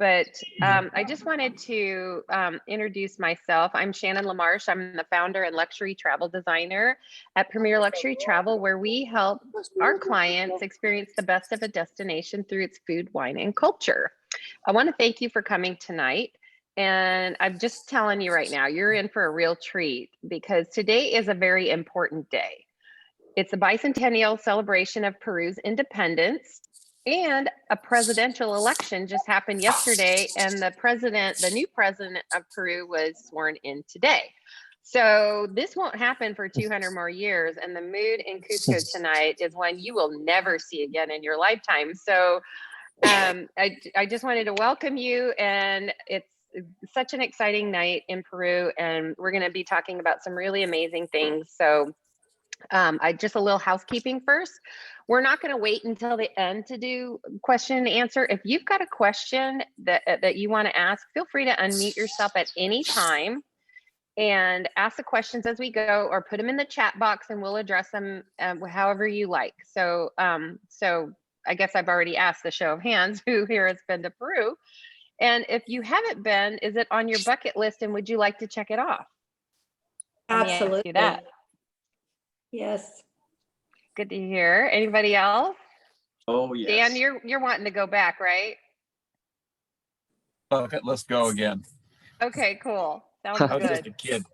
but I just wanted to introduce myself. I'm Shannon LaMarche. I'm the founder and luxury travel designer at Premier Luxury Travel, where we help our clients experience the best of a destination through its food, wine, and culture. I want to thank you for coming tonight. And I'm just telling you right now, you're in for a real treat because today is a very important day. It's the bicentennial celebration of Peru's independence, and a presidential election just happened yesterday, and the new president of Peru was sworn in today. So this won't happen for 200 more years, and the mood in Cusco tonight is one you will never see again in your lifetime. So I just wanted to welcome you, and it's such an exciting night in Peru, and we're going to be talking about some really amazing things. So I just a little housekeeping first. We're not going to wait until the end to do question and answer. If you've got a question that you want to ask, feel free to unmute yourself at any time and ask the questions as we go, or put them in the chat box and we'll address them however you like. So, so I guess I've already asked the show of hands who here has been to Peru. And if you haven't been, is it on your bucket list and would you like to check it off? Absolutely. Let me ask you that. Yes. Good to hear. Anybody else? Oh, yes. Dan, you're wanting to go back, right? Okay, let's go again. Okay, cool. Sounds I was just good. a kid.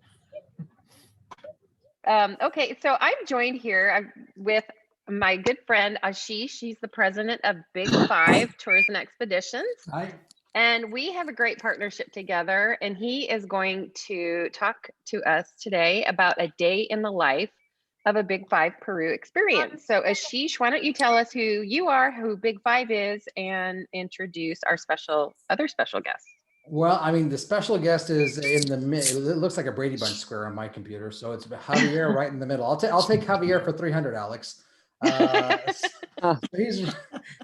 Okay, so I'm joined here with my good friend Ashish. He's the president of Big Five Tours and Expeditions. Hi. And we have a great partnership together, and he is going to talk to us today about a day in the life of a Big Five Peru experience. So Ashish, why don't you tell us who you are, who Big Five is, and introduce our other special guest. Well, I mean, the special guest is in the mid. It looks like a Brady Bunch square on my computer, so it's Javier right in the middle. I'll take Javier for 300, Alex. So he's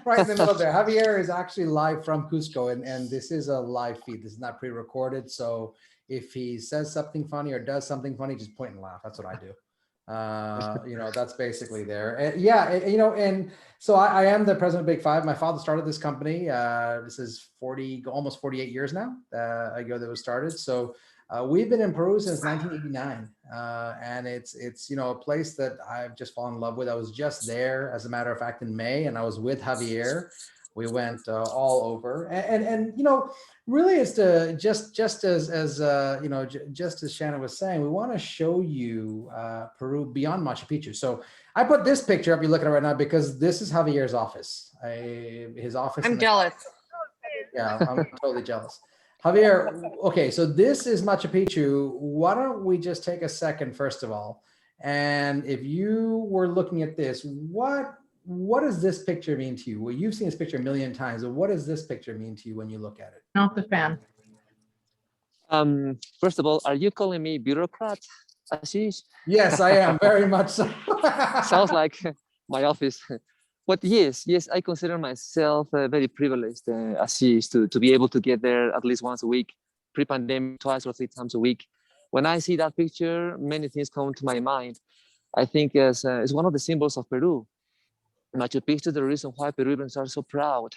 right in the middle there. Javier is actually live from Cusco, and this is a live feed. This is not pre-recorded, so if he says something funny or does something funny, just point and laugh. That's what I do. That's basically there. And and so I am the president of Big Five. My father started this company. This is almost 48 years now ago that was started. So we've been in Peru since 1989, and it's a place that I've just fallen in love with. I was just there, as a matter of fact, in May, and I was with Javier. We went all over, and really, it's to just as Shannon was saying, we want to show you Peru beyond Machu Picchu. So I put this picture up. You look at it right now because this is Javier's office. His office. I'm jealous. Yeah, I'm totally jealous. Javier, okay, so this is Machu Picchu. Why don't we just take a second, first of all, and if you were looking at this, what does this picture mean to you? Well, you've seen this picture a million times, but what does this picture mean to you when you look at it? Not a fan. First of all, are you calling me bureaucrat, Ashish? Yes, I am, very much so. Sounds like my office. But yes, I consider myself very privileged, Ashish, to be able to get there at least once a week, pre-pandemic, twice or three times a week. When I see that picture, many things come to my mind. I think it's one of the symbols of Peru. Machu Picchu is the reason why Peruvians are so proud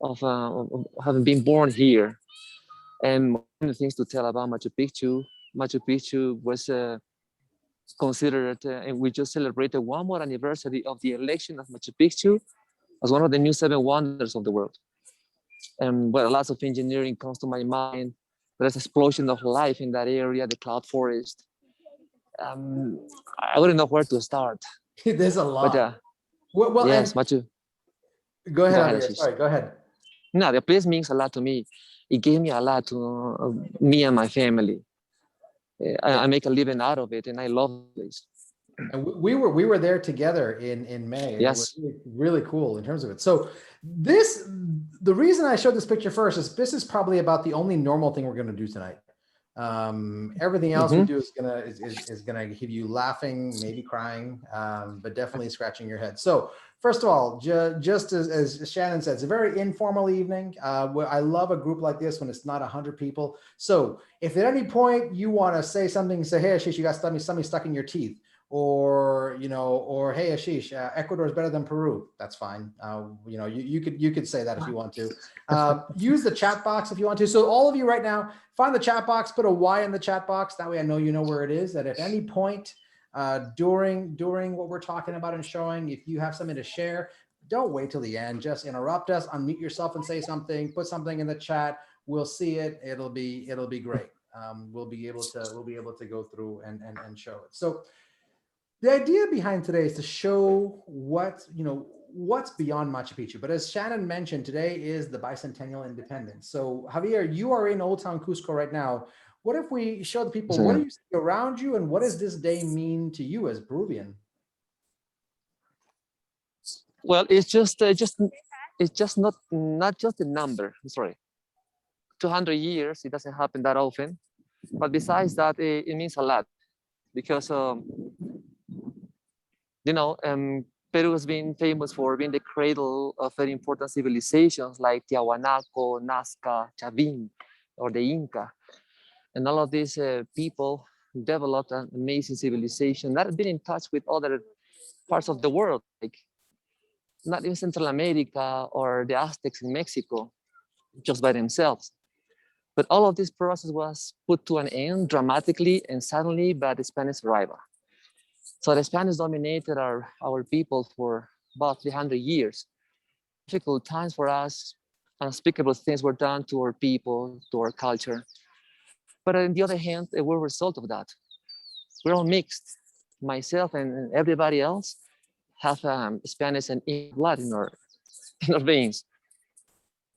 of having been born here. And one of the things to tell about Machu Picchu was considered, and we just celebrated one more anniversary of the election of Machu Picchu as one of the new 7 wonders of the world. And lots of engineering comes to my mind. There's an explosion of life in that area, the cloud forest. I wouldn't know where to start. There's a lot. But, well, yes, Machu. Go ahead. Sorry, go ahead. No, the place means a lot to me. It gave me a lot to me and my family. I make a living out of it, and I love the place. And we were there together in May. And yes, it was really cool in terms of it. So the reason I showed this picture first is this is probably about the only normal thing we're going to do tonight. Everything else we do is gonna give you laughing, maybe crying, but definitely scratching your head. So first of all, just as Shannon said, it's a very informal evening. I love a group like this when it's not 100 people. So if at any point you want to say something, say, hey, Ashish, you got something stuck in your teeth, or or hey Ashish, Ecuador is better than Peru. That's fine. You could say that if you want to. Use the chat box if you want to. So all of you right now, find the chat box, put a Y in the chat box. That way I know you know where it is. That at any point during what we're talking about and showing, if you have something to share, don't wait till the end. Just interrupt us, unmute yourself and say something. Put something in the chat. We'll see it. It'll be great. We'll be able to go through and show it. So the idea behind today is to show what's beyond Machu Picchu. But as Shannon mentioned, today is the bicentennial independence. So Javier, you are in Old Town Cusco right now. What if we show the people what do you see around you, and what does this day mean to you as Peruvian? Well, it's just not just a number. Sorry, 200 years. It doesn't happen that often, but besides that, it means a lot because Peru has been famous for being the cradle of very important civilizations like Tiahuanaco, Nazca, Chavin, or the Inca. And all of these people developed an amazing civilization that had been in touch with other parts of the world, like not in Central America or the Aztecs in Mexico, just by themselves. But all of this process was put to an end dramatically and suddenly by the Spanish arrival. So the Spanish dominated our people for about 300 years. Difficult times for us, unspeakable things were done to our people, to our culture. But on the other hand, we're a result of that. We're all mixed. Myself and everybody else have Spanish and English blood in our veins.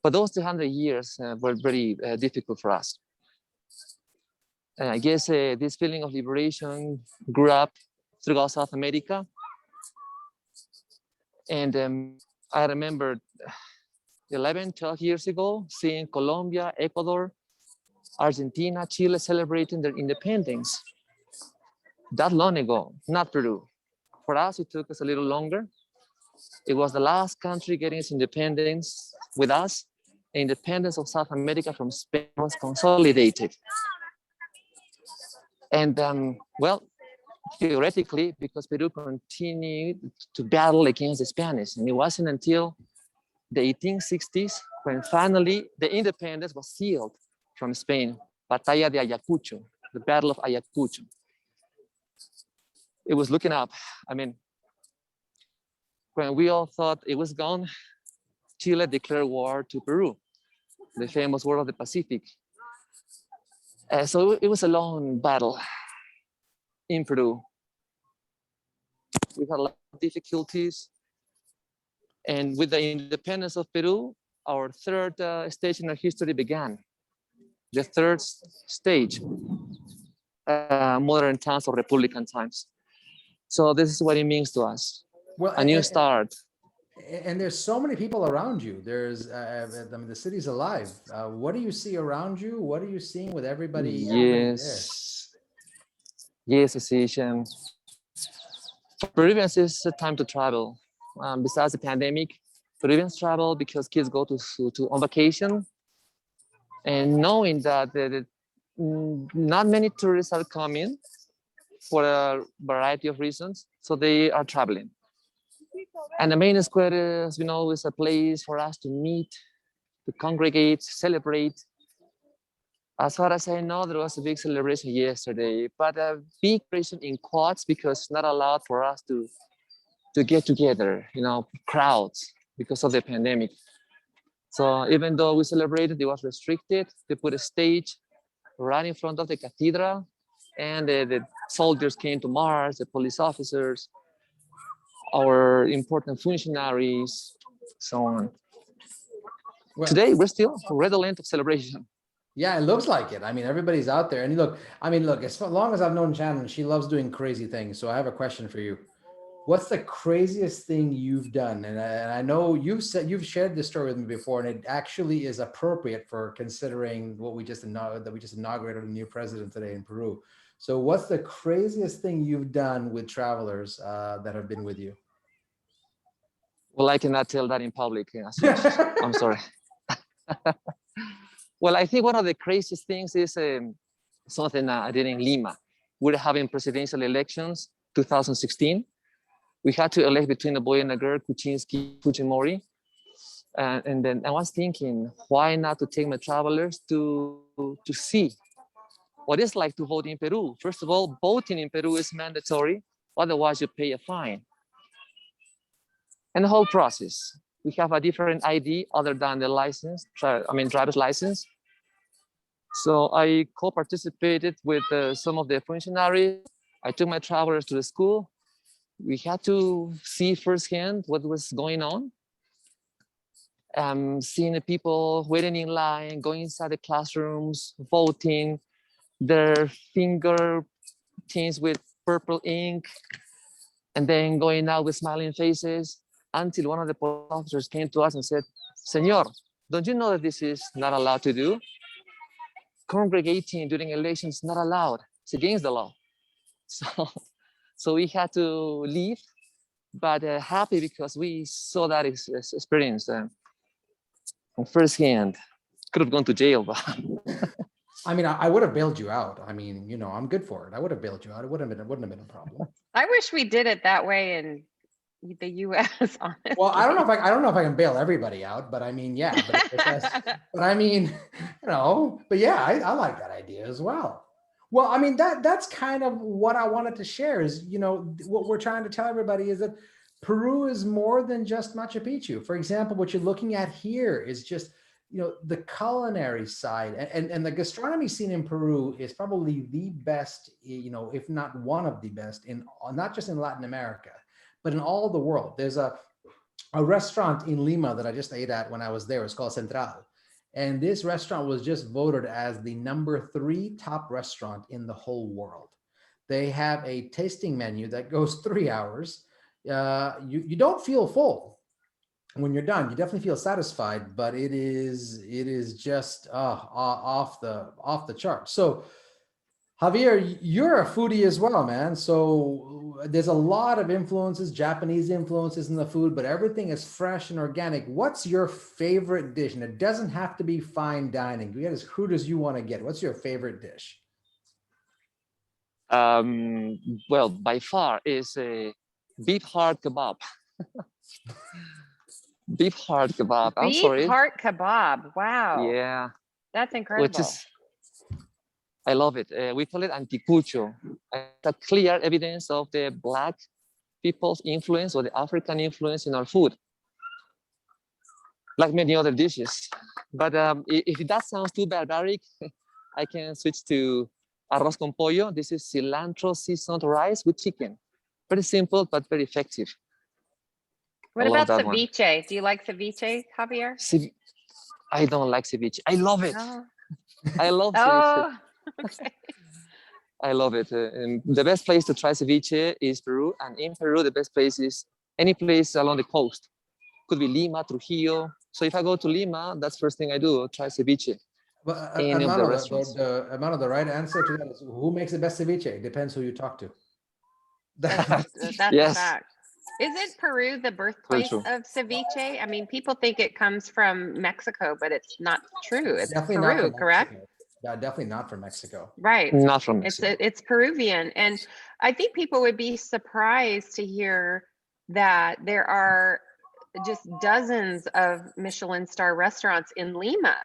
But those 200 years were very difficult for us. And I guess this feeling of liberation grew up throughout South America. And I remember 11, 12 years ago, seeing Colombia, Ecuador, Argentina, Chile celebrating their independence. That long ago, not Peru. For us, it took us a little longer. It was the last country getting its independence with us. The independence of South America from Spain was consolidated. And well, theoretically, because Peru continued to battle against the Spanish. And it wasn't until the 1860s when finally the independence was sealed from Spain, Batalla de Ayacucho, the Battle of Ayacucho. It was looking up. I mean, when we all thought it was gone, Chile declared war to Peru, the famous War of the Pacific. So it was a long battle in Peru. We had a lot of difficulties. And with the independence of Peru, our third stage in our history began. The third stage, modern times or Republican times. So this is what it means to us. Well, a new start. And there's so many people around you. There's, the city's alive. What do you see around you? What are you seeing with everybody? Yes, Ashish. For Peruvians, it's a time to travel. Besides the pandemic, Peruvians travel because kids go to on vacation, and knowing that not many tourists are coming for a variety of reasons, so they are traveling. And the main square is, is a place for us to meet, to congregate, celebrate. As far as I know, there was a big celebration yesterday, but a big celebration in quads because it's not allowed for us to get together, crowds because of the pandemic. So even though we celebrated, it was restricted. They put a stage right in front of the cathedral, and the soldiers came to march, the police officers, our important functionaries, so on. Well, today, we're still redolent of celebration. Yeah, it looks like it. I mean, everybody's out there. And look, as long as I've known Shannon, she loves doing crazy things. So I have a question for you. What's the craziest thing you've done? And I know you've shared this story with me before, and it actually is appropriate for considering what we just inaugurated a new president today in Peru. So what's the craziest thing you've done with travelers that have been with you? Well, I cannot tell that in public. I'm sorry. Well, I think one of the craziest things is something I did in Lima. We're having presidential elections 2016. We had to elect between a boy and a girl, Kuczynski, Fujimori. And then I was thinking, why not to take my travelers to see what it's like to vote in Peru. First of all, voting in Peru is mandatory. Otherwise, you pay a fine. And the whole process. We have a different ID other than the license, driver's license. So I co-participated with some of the functionaries. I took my travelers to the school. We had to see firsthand what was going on. Seeing the people waiting in line, going inside the classrooms, voting, their fingerprints with purple ink, and then going out with smiling faces, until one of the police officers came to us and said, "Señor, don't you know that this is not allowed to do? Congregating during elections is not allowed. It's against the law." So we had to leave, but happy because we saw that experience firsthand. Could have gone to jail, but I mean, I would have bailed you out. I mean, I'm good for it. I would have bailed you out. It wouldn't have been a problem. I wish we did it that way in the US, honestly. Well, I don't know if I can bail everybody out, but I mean, yeah, but I mean, but yeah, I like that idea as well. Well, I mean, that's kind of what I wanted to share is, what we're trying to tell everybody is that Peru is more than just Machu Picchu. For example, what you're looking at here is just, the culinary side and the gastronomy scene in Peru is probably the best, if not one of the best not just in Latin America, but in all the world. There's a restaurant in Lima that I just ate at when I was there. It's called Central. And this restaurant was just voted as the #3 top restaurant in the whole world. They have a tasting menu that goes 3 hours. You don't feel full when you're done. You definitely feel satisfied, but it is just off the chart. So Javier, you're a foodie as well, man. So there's a lot of influences, Japanese influences in the food, but everything is fresh and organic. What's your favorite dish? And it doesn't have to be fine dining. You get as crude as you want to get. What's your favorite dish? Well, by far is a beef heart kebab. Beef heart kebab. I'm sorry. Beef heart kebab. Wow. Yeah. That's incredible. Which is, I love it. We call it anticucho. The clear evidence of the Black people's influence or the African influence in our food, like many other dishes. But if that sounds too barbaric, I can switch to arroz con pollo. This is cilantro seasoned rice with chicken. Very simple, but very effective. What about ceviche? Do you like ceviche, Javier? I don't like ceviche. I love it. Oh. I love ceviche. Oh, okay. I love it. And the best place to try ceviche is Peru. And in Peru, the best place is any place along the coast. Could be Lima, Trujillo. So if I go to Lima, that's the first thing I do, try ceviche. But amount of the right answer to that is who makes the best ceviche? It depends who you talk to. That's Yes. a fact. Isn't Peru the birthplace of ceviche? I mean, people think it comes from Mexico, but it's not true. It's definitely Peru, correct? Yeah, definitely not from Mexico. Right. Not from Mexico. It's Peruvian. And I think people would be surprised to hear that there are just dozens of Michelin star restaurants in Lima.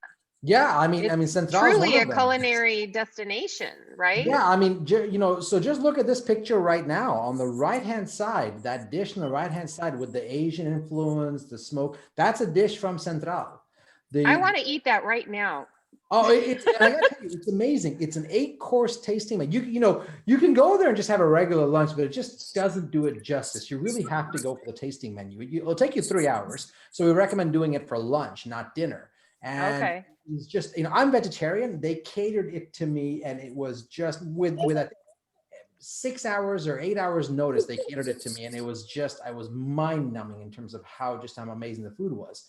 Yeah, I mean, Central is truly a culinary destination, right? Yeah, I mean, so just look at this picture right now. On the right-hand side, that dish on the right-hand side with the Asian influence, the smoke, that's a dish from Central. I want to eat that right now. Oh, I gotta tell you, it's amazing. It's an 8-course tasting menu. You can go there and just have a regular lunch, but it just doesn't do it justice. You really have to go for the tasting menu. It'll take you 3 hours, so we recommend doing it for lunch, not dinner. And okay. It's just, I'm vegetarian. They catered it to me, and it was just with a 6 hours or 8 hours notice, they catered it to me, and it was just, I was mind numbing in terms of how amazing the food was.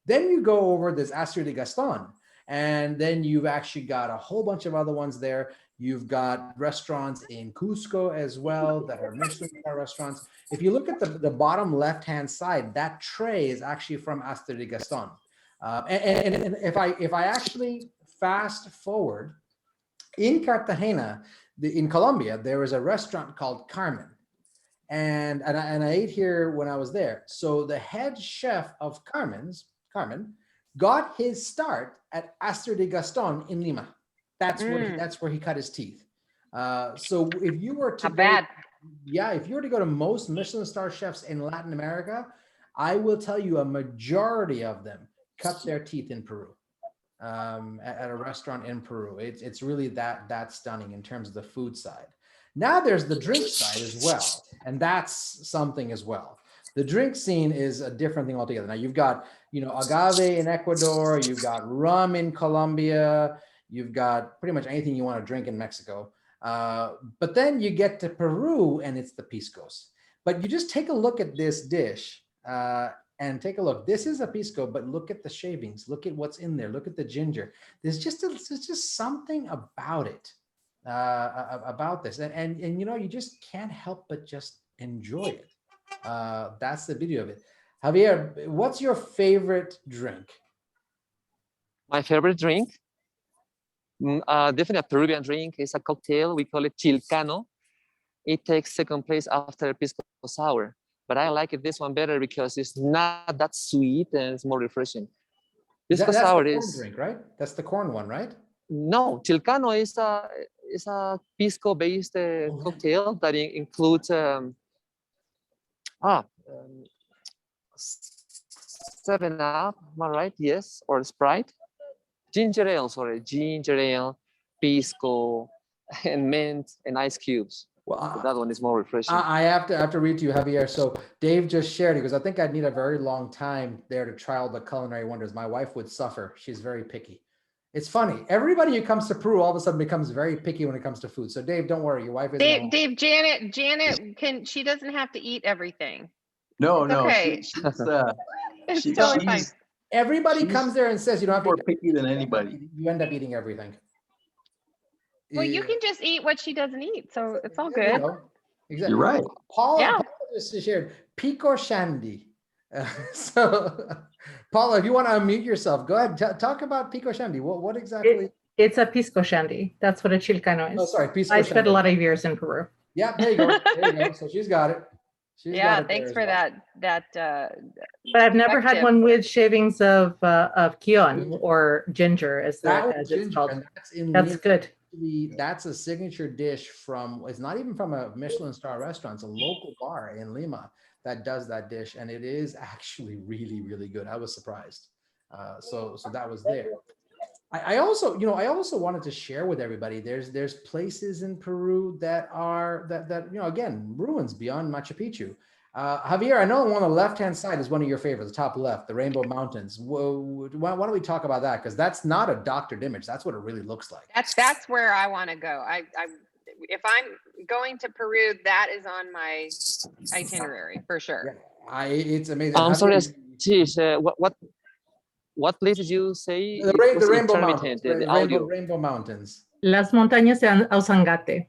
Then you go over this Astor de Gaston, and then you've actually got a whole bunch of other ones there. You've got restaurants in Cusco as well that are Michelin star restaurants. If you look at the bottom left-hand side, that tray is actually from Astor de Gaston. And if I actually fast forward, in Cartagena, in Colombia, there is a restaurant called Carmen. And I ate here when I was there. So the head chef of Carmen, got his start at Astor de Gaston in Lima. That's where he cut his teeth. So if you were to Not bad. if you were to go to most Michelin star chefs in Latin America, I will tell you a majority of them cut their teeth in Peru, at a restaurant in Peru. It's really that stunning in terms of the food side. Now there's the drink side as well, and that's something as well. The drink scene is a different thing altogether. Now you've got, agave in Ecuador, you've got rum in Colombia, you've got pretty much anything you want to drink in Mexico. But then you get to Peru and it's the piscos. But you just take a look at this dish and take a look. This is a pisco, but look at the shavings. Look at what's in there. Look at the ginger. There's just something about it, about this. And you just can't help but just enjoy it. That's the beauty of it. Javier, what's your favorite drink? My favorite drink? Definitely a Peruvian drink. It's a cocktail. We call it chilcano. It takes second place after pisco sour. But I like this one better because it's not that sweet and it's more refreshing. Pisco sour is drink, right? That's the corn one, right? No, chilcano is a pisco based cocktail that includes 7-Up, am I right? Yes, or Sprite. Ginger ale, pisco, and mint and ice cubes. Well, so that one is more refreshing. I have to read to you, Javier. So Dave just shared it because I think I'd need a very long time there to try all the culinary wonders. My wife would suffer. She's very picky. It's funny. Everybody who comes to Peru all of a sudden becomes very picky when it comes to food. So Dave, don't worry. Your wife is Dave, Janet she doesn't have to eat everything. No, It's okay. She's totally fine. Everybody comes there and says you don't have to more eat picky than anybody. You end up eating everything. Well, you can just eat what she doesn't eat, so it's all good. Exactly. You're right. Paula just shared pico shandy. So, Paula, if you want to unmute yourself, go ahead. Talk about pico shandy. What exactly? It's a pisco shandy. That's what a chilcano is. Oh, sorry, pisco I shandy. spent a lot of years in Peru. Yeah, there you go. There you go. So she's got it. Thanks for that. But I've never had one with shavings of kion or ginger, as it's called. That's good. That's a signature dish from. It's not even from a Michelin star restaurant. It's a local bar in Lima that does that dish, and it is actually really, really good. I was surprised. So that was there. I also wanted to share with everybody. There's places in Peru that are again, ruins beyond Machu Picchu. Javier, I know on the left-hand side is one of your favorites, the top left, the Rainbow Mountains. Why don't we talk about that? Because that's not a doctored image. That's what it really looks like. That's where I want to go. If I'm going to Peru, that is on my itinerary for sure. Yeah, it's amazing. I'm sorry, Ashish, what place did you say? The Rainbow Mountains. Rainbow Mountains. Las montañas de Ausangate.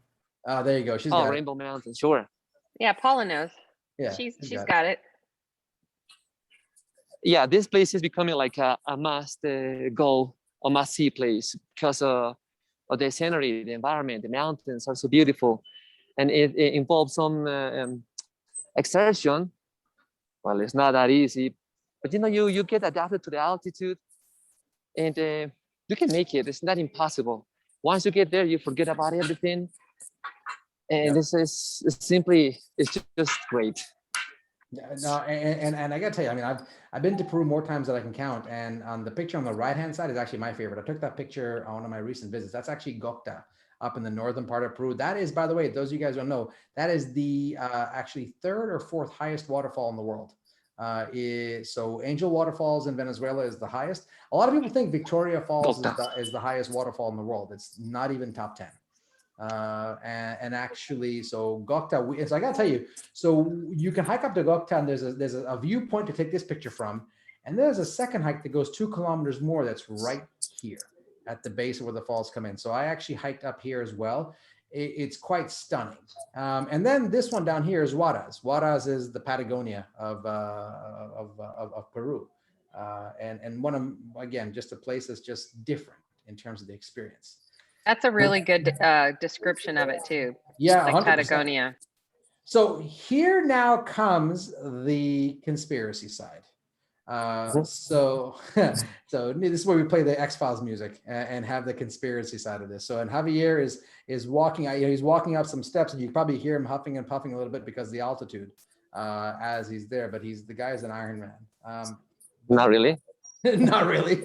There you go. She's got Rainbow Mountains, sure. Yeah, Paula knows. Yeah, she's got it. Yeah, this place is becoming like a must go or must see place because of the scenery, the environment, the mountains are so beautiful, and it involves some exertion. Well, it's not that easy, but you get adapted to the altitude, and you can make it. It's not impossible. Once you get there, you forget about everything, and this is it's just great. No, and I gotta tell you, I mean, I've been to Peru more times than I can count, and on the picture on the right hand side is actually my favorite. I took that picture on one of my recent visits. That's actually Gocta, up in the northern part of Peru. That is, by the way, those of you guys don't know, that is the actually third or fourth highest waterfall in the world. So Angel Waterfalls in Venezuela is the highest. A lot of people think Victoria Falls is the highest waterfall in the world. It's not even top 10. And actually, so Gocta, so I gotta tell you, so you can hike up to Gocta, and there's a viewpoint to take this picture from, and there's a second hike that goes 2 kilometers more that's right here at the base of where the falls come in. So I actually hiked up here as well. It's quite stunning. And then this one down here is Huaraz. Huaraz is the Patagonia of Peru, and one of, again, just a place that's just different in terms of the experience. That's a really good description of it too. Yeah, like 100%. Patagonia. So here now comes the conspiracy side. So this is where we play the X-Files music and have the conspiracy side of this. So, and Javier is walking, he's walking up some steps, and you probably hear him huffing and puffing a little bit because of the altitude as he's there. But the guy's an Iron Man. Not really. Not really.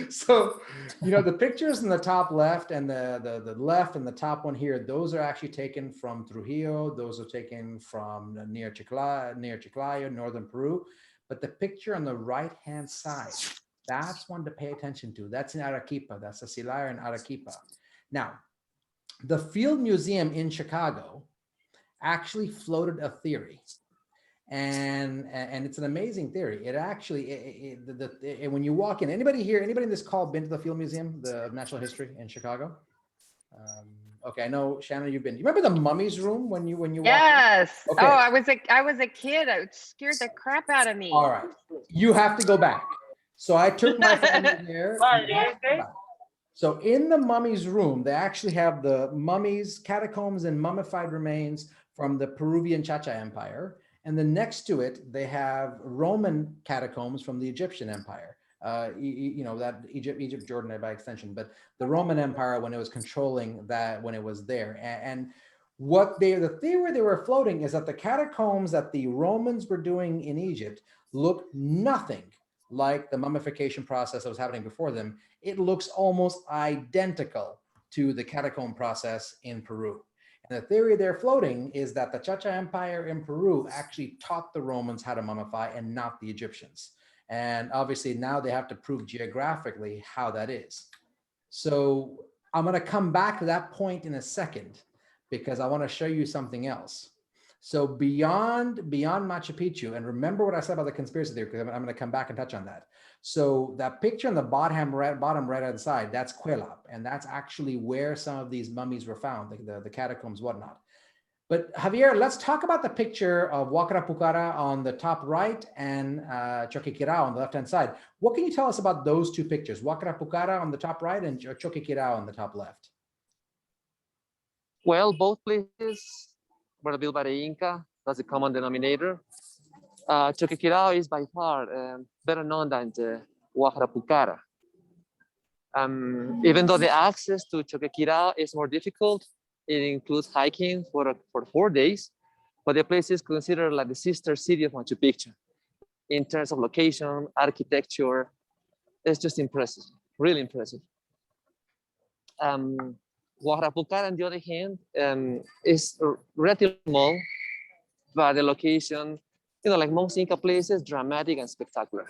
So, the pictures in the top left and the left and the top one here, those are actually taken from Trujillo. Those are taken from near Chiclayo, northern Peru. But the picture on the right-hand side, that's one to pay attention to. That's in Arequipa. That's the Silar in Arequipa. Now, the Field Museum in Chicago actually floated a theory. And it's an amazing theory. It actually, when you walk in, anybody in this call been to the Field Museum of Natural History in Chicago? Okay, I know, Shannon, you've been. You remember the mummies room when you Yes. Okay. Oh, I was a kid. It scared the crap out of me. All right, you have to go back. So I took my family there. So in the mummies room, they actually have the mummies, catacombs, and mummified remains from the Peruvian Chacha Empire. And then next to it, they have Roman catacombs from the Egyptian Empire. That Egypt, Jordan by extension, but the Roman Empire when it was controlling that, when it was there. And the theory they were floating is that the catacombs that the Romans were doing in Egypt look nothing like the mummification process that was happening before them. It looks almost identical to the catacomb process in Peru. And the theory they're floating is that the Chacha Empire in Peru actually taught the Romans how to mummify and not the Egyptians. And obviously now they have to prove geographically how that is. So I'm going to come back to that point in a second because I want to show you something else. So beyond Machu Picchu, and remember what I said about the conspiracy theory, because I'm going to come back and touch on that. So that picture on the bottom right-hand side, that's Cuelap, and that's actually where some of these mummies were found, the catacombs, whatnot. But Javier, let's talk about the picture of Huacrapucara on the top right and Choquequirao on the left-hand side. What can you tell us about those two pictures, Huacrapucara on the top right and Choquequirao on the top left? Well, both places were built by the Inca. That's the common denominator. Choquequirao is by far better known than the Huacrapucara. Even though the access to Choquequirao is more difficult, it includes hiking for 4 days, but the place is considered like the sister city of Machu Picchu. In terms of location, architecture, it's just impressive, really impressive. Huacrapucara, on the other hand, is relatively small, but the location, like most Inca places, dramatic and spectacular.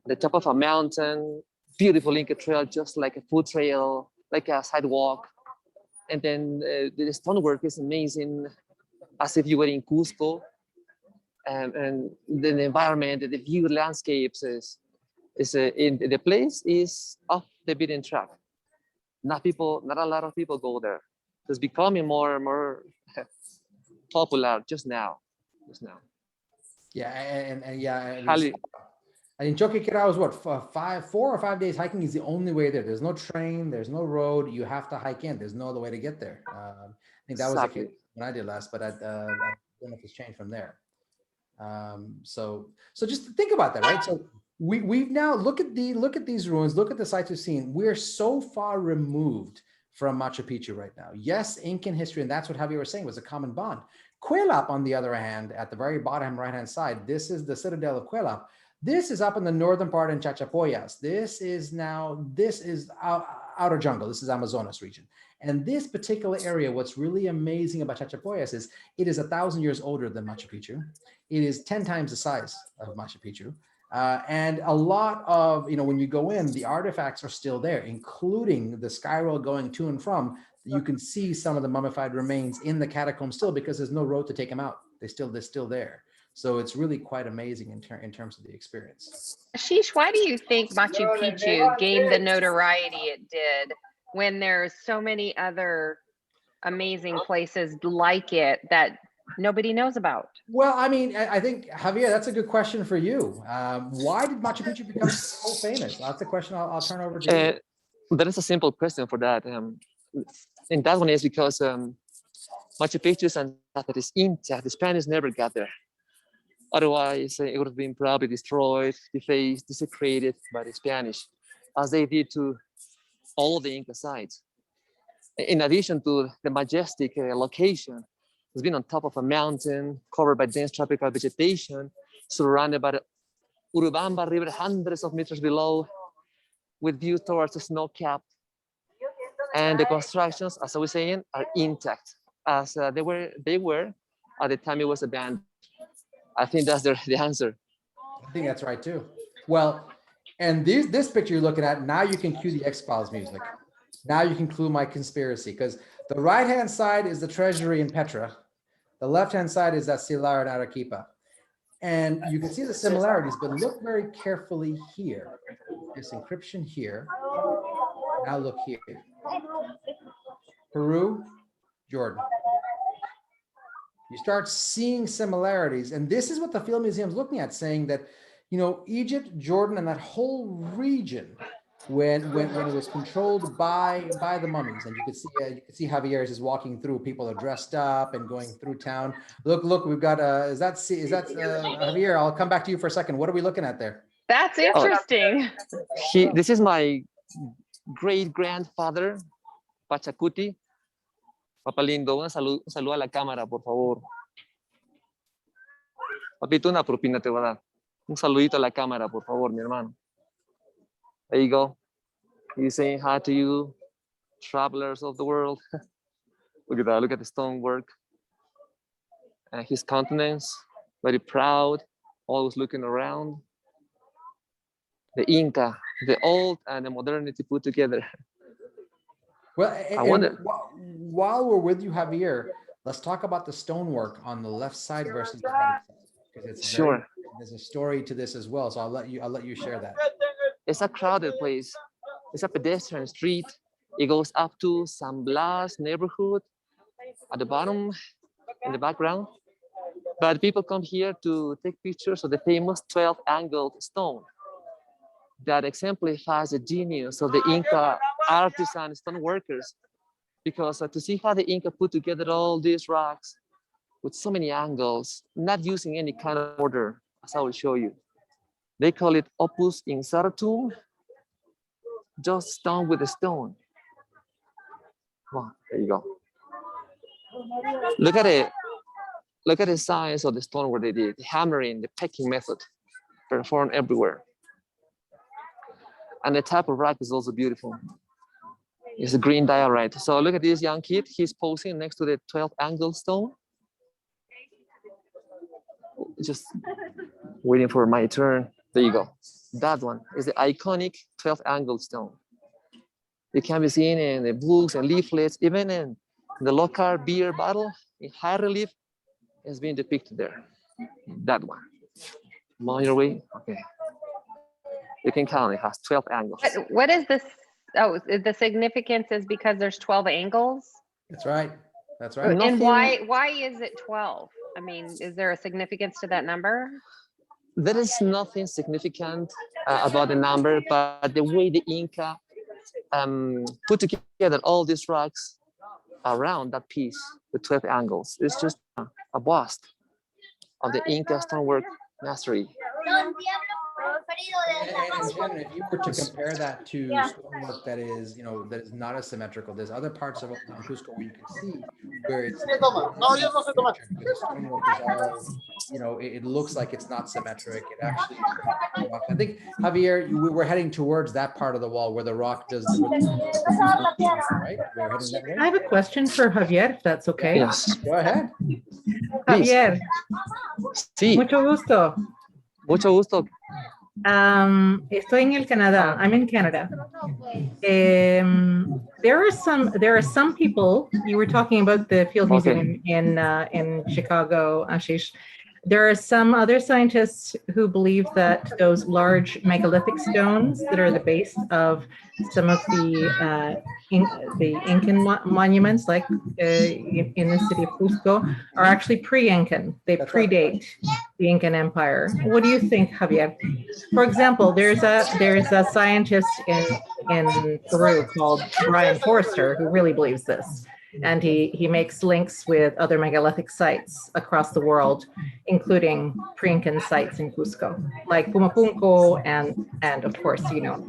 The top of a mountain, beautiful Inca trail, just like a food trail, like a sidewalk. And then the stonework is amazing, as if you were in Cusco. And the environment, the view, landscapes the place is off the beaten track. Not a lot of people go there. It's becoming more and more popular just now. Yeah, and yeah. In Choquequirao is what, 4 or 5 days hiking is the only way there. There's no train, there's no road. You have to hike in. There's no other way to get there. I think that was the case when I did last, but I don't know if it's changed from there. So just think about that, right? So we've now look at these ruins, look at the sites we've seen. We're so far removed from Machu Picchu right now. Yes, Incan history, and that's what Javier was saying was a common bond. Cuelap, on the other hand, at the very bottom right-hand side, this is the citadel of Cuelap. This is up in the northern part in Chachapoyas. This is outer jungle. This is Amazonas region. And this particular area, what's really amazing about Chachapoyas is it is 1,000 years older than Machu Picchu. It is 10 times the size of Machu Picchu. And a lot of, when you go in, the artifacts are still there, including the skyway going to and from. You can see some of the mummified remains in the catacombs still because there's no road to take them out. They're still there. So it's really quite amazing in terms of the experience. Ashish, why do you think Machu Picchu gained the notoriety it did when there's so many other amazing places like it that nobody knows about? Well, I mean, I think, Javier, that's a good question for you. Why did Machu Picchu become so famous? That's a question I'll turn over to you. There is a simple question for that. And that one is because Machu Picchu and that is intact. The Spanish never got there. Otherwise, it would have been probably destroyed, defaced, desecrated by the Spanish, as they did to all the Inca sites. In addition to the majestic location, it's been on top of a mountain, covered by dense tropical vegetation, surrounded by the Urubamba River hundreds of meters below, with view towards the snow-capped. And the constructions, as I was saying, are intact, as they were at the time it was abandoned. I think that's the answer. I think that's right too. Well, and this picture you're looking at, now you can cue the X-Files music. Now you can clue my conspiracy, because the right-hand side is the treasury in Petra. The left-hand side is that Silar in Arequipa. And you can see the similarities, but look very carefully here. This encryption here. Now look here. Peru, Jordan. You start seeing similarities. And this is what the Field Museum is looking at, saying that, you know, Egypt, Jordan, and that whole region, when it was controlled by the mummies, and you can see Javier is walking through. People are dressed up and going through town. Look, we've got is that Javier? I'll come back to you for a second. What are we looking at there? That's interesting. This is my great grandfather, Pachacuti. Papa lindo, un saludo a la cámara, por favor. Papito, una propina te voy a dar. Un saludito a la cámara, por favor, mi hermano. There you go. He's saying hi to you, travelers of the world. Look at that. Look at the stonework. And his countenance, very proud, always looking around. The Inca, the old and the modernity put together. Well, I wonder. While we're with you, Javier, let's talk about the stonework on the left side versus the right side, because it's Sure. There's a story to this as well. So I'll let you share that. It's a crowded place. It's a pedestrian street. It goes up to San Blas neighborhood at the bottom in the background. But people come here to take pictures of the famous 12-angled stone that exemplifies the genius of the Inca artisan stone workers. Because to see how the Inca put together all these rocks with so many angles, not using any kind of order, as I will show you. They call it opus insertum, just stone with a stone. Wow, there you go. Look at it. Look at the size of the stone where they did. The hammering, the pecking method, performed everywhere. And the type of rock is also beautiful. It's a green diorite. So look at this young kid. He's posing next to the 12-angled stone. Just waiting for my turn. There you go. That one is the iconic 12-angled stone. It can be seen in the books and leaflets, even in the local beer bottle in high relief. It's being depicted there. That one. I'm on your way. Okay. You can count. It has 12 angles. What is this? Oh, the significance is because there's 12 angles. That's right. That's right. And why is it 12? I mean, is there a significance to that number? There is nothing significant about the number, but the way the Inca put together all these rocks around that piece, the 12 angles, it's just a bust of the Inca stonework mastery. And Jen, if you were to compare that to stonework that is, that is not as symmetrical, there's other parts of Cusco where you can see where it's the stonework is all, it looks like it's not symmetric. It actually, I think, Javier, we're heading towards that part of the wall where the rock does, right? We're heading that way? I have a question for Javier, if that's okay. Yes. Go ahead. Javier, Sí. mucho gusto. Mucho gusto. Estoy en el Canadá. I'm in Canada. There are some people. You were talking about the Field Museum in Chicago, Ashish. There are some other scientists who believe that those large megalithic stones that are the base of some of the Incan monuments, like in the city of Cusco, are actually pre-Incan. They predate the Incan Empire. What do you think, Javier? For example, there's a scientist in Peru called Brian Forrester, who really believes this. And he makes links with other megalithic sites across the world, including pre-Incan sites in Cusco, like Pumapunco, and of course, you know,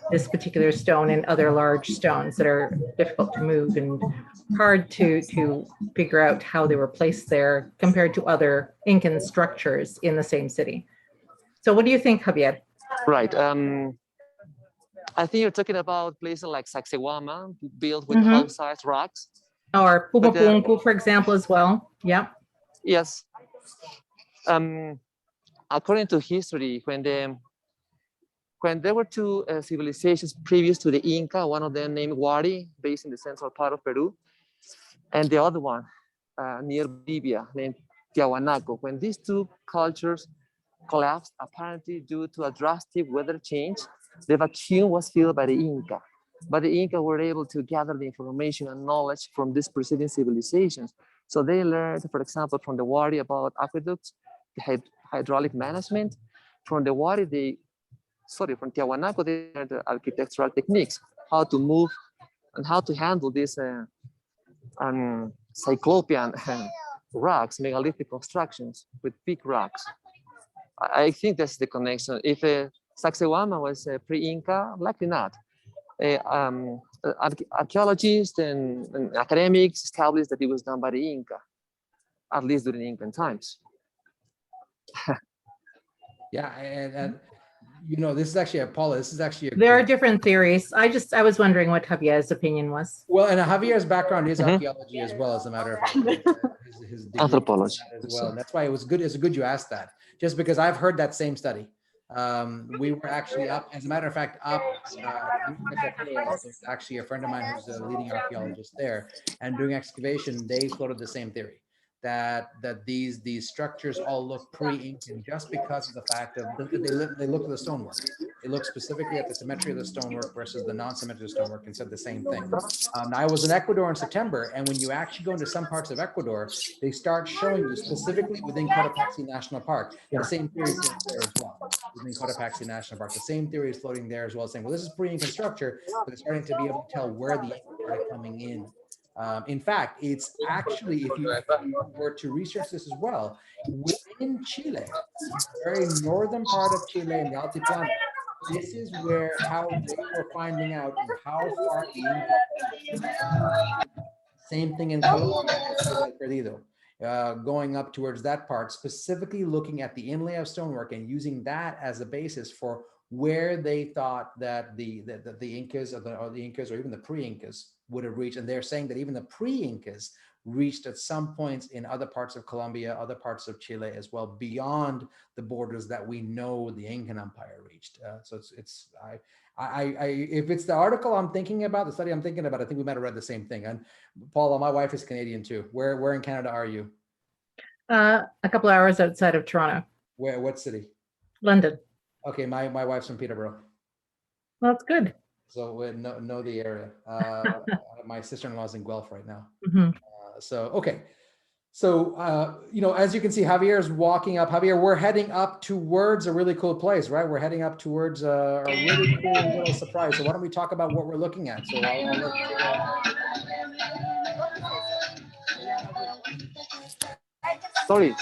this particular stone and other large stones that are difficult to move and hard to figure out how they were placed there compared to other Incan structures in the same city. So what do you think, Javier? Right. I think you're talking about places like Sacsayhuama, built with hollow-sized rocks. Or Pumapunku, for example, as well. Yeah. Yes. According to history, when there were two civilizations previous to the Inca, one of them named Huari, based in the central part of Peru, and the other one near Bolivia, named Tiahuanaco. When these two cultures collapsed, apparently due to a drastic weather change, the vacuum was filled by the Inca. But the Inca were able to gather the information and knowledge from these preceding civilizations. So they learned, for example, from the Huari about aqueducts, the hydraulic management. From the Huari, from Tiahuanaco, they learned the architectural techniques, how to move and how to handle these cyclopean rocks, megalithic constructions with big rocks. I think that's the connection. If Sacsayhuama was pre-Inca, likely not. Archaeologists and academics established that it was done by the Inca, at least during Incan times. Yeah, and you know, this is actually Paula. This is actually there are different theories. I was wondering what Javier's opinion was. Well, and Javier's background is archaeology as well, as a matter of fact. His Anthropology as well. And that's why it was good. It's good you asked that, just because I've heard that same study. We were actually up, as a matter of fact, actually a friend of mine who's a leading archaeologist there, and doing excavation, they floated the same theory that these structures all look pre-Incan just because of the fact of they look at the stonework. They look specifically at the symmetry of the stonework versus the non-symmetry of the stonework and said the same thing. I was in Ecuador in September, and when you actually go into some parts of Ecuador, they start showing you specifically within Cotopaxi National Park, the same theory is there as well. Within Cotopaxi National Park, the same theory is floating there as well, saying, well, this is pre-Incan structure, but they're starting to be able to tell where the Incas started coming in. In fact, it's actually, if you were to research this as well, within Chile, the very northern part of Chile in the Altiplano, this is how they were finding out how far the Incas. Same thing in Colombia, going up towards that part, specifically looking at the inlay of stonework and using that as a basis for where they thought that the Incas or the Incas or even the pre-Incas would have reached. And they're saying that even the pre-Incas reached at some points in other parts of Colombia, other parts of Chile as well, beyond the borders that we know the Incan Empire reached. So if it's the article I'm thinking about, the study I'm thinking about, I think we might have read the same thing. And Paula, my wife is Canadian too. Where in Canada are you? A couple hours outside of Toronto. What city? London. Okay, my wife's from Peterborough. Well, that's good. So we know the area. My sister-in-law's in Guelph right now. Okay. So, you know, as you can see, Javier is walking up. Javier, we're heading up towards a really cool place, right? We're heading up towards a really cool little surprise. So why don't we talk about what we're looking at? So I'll let Sorry.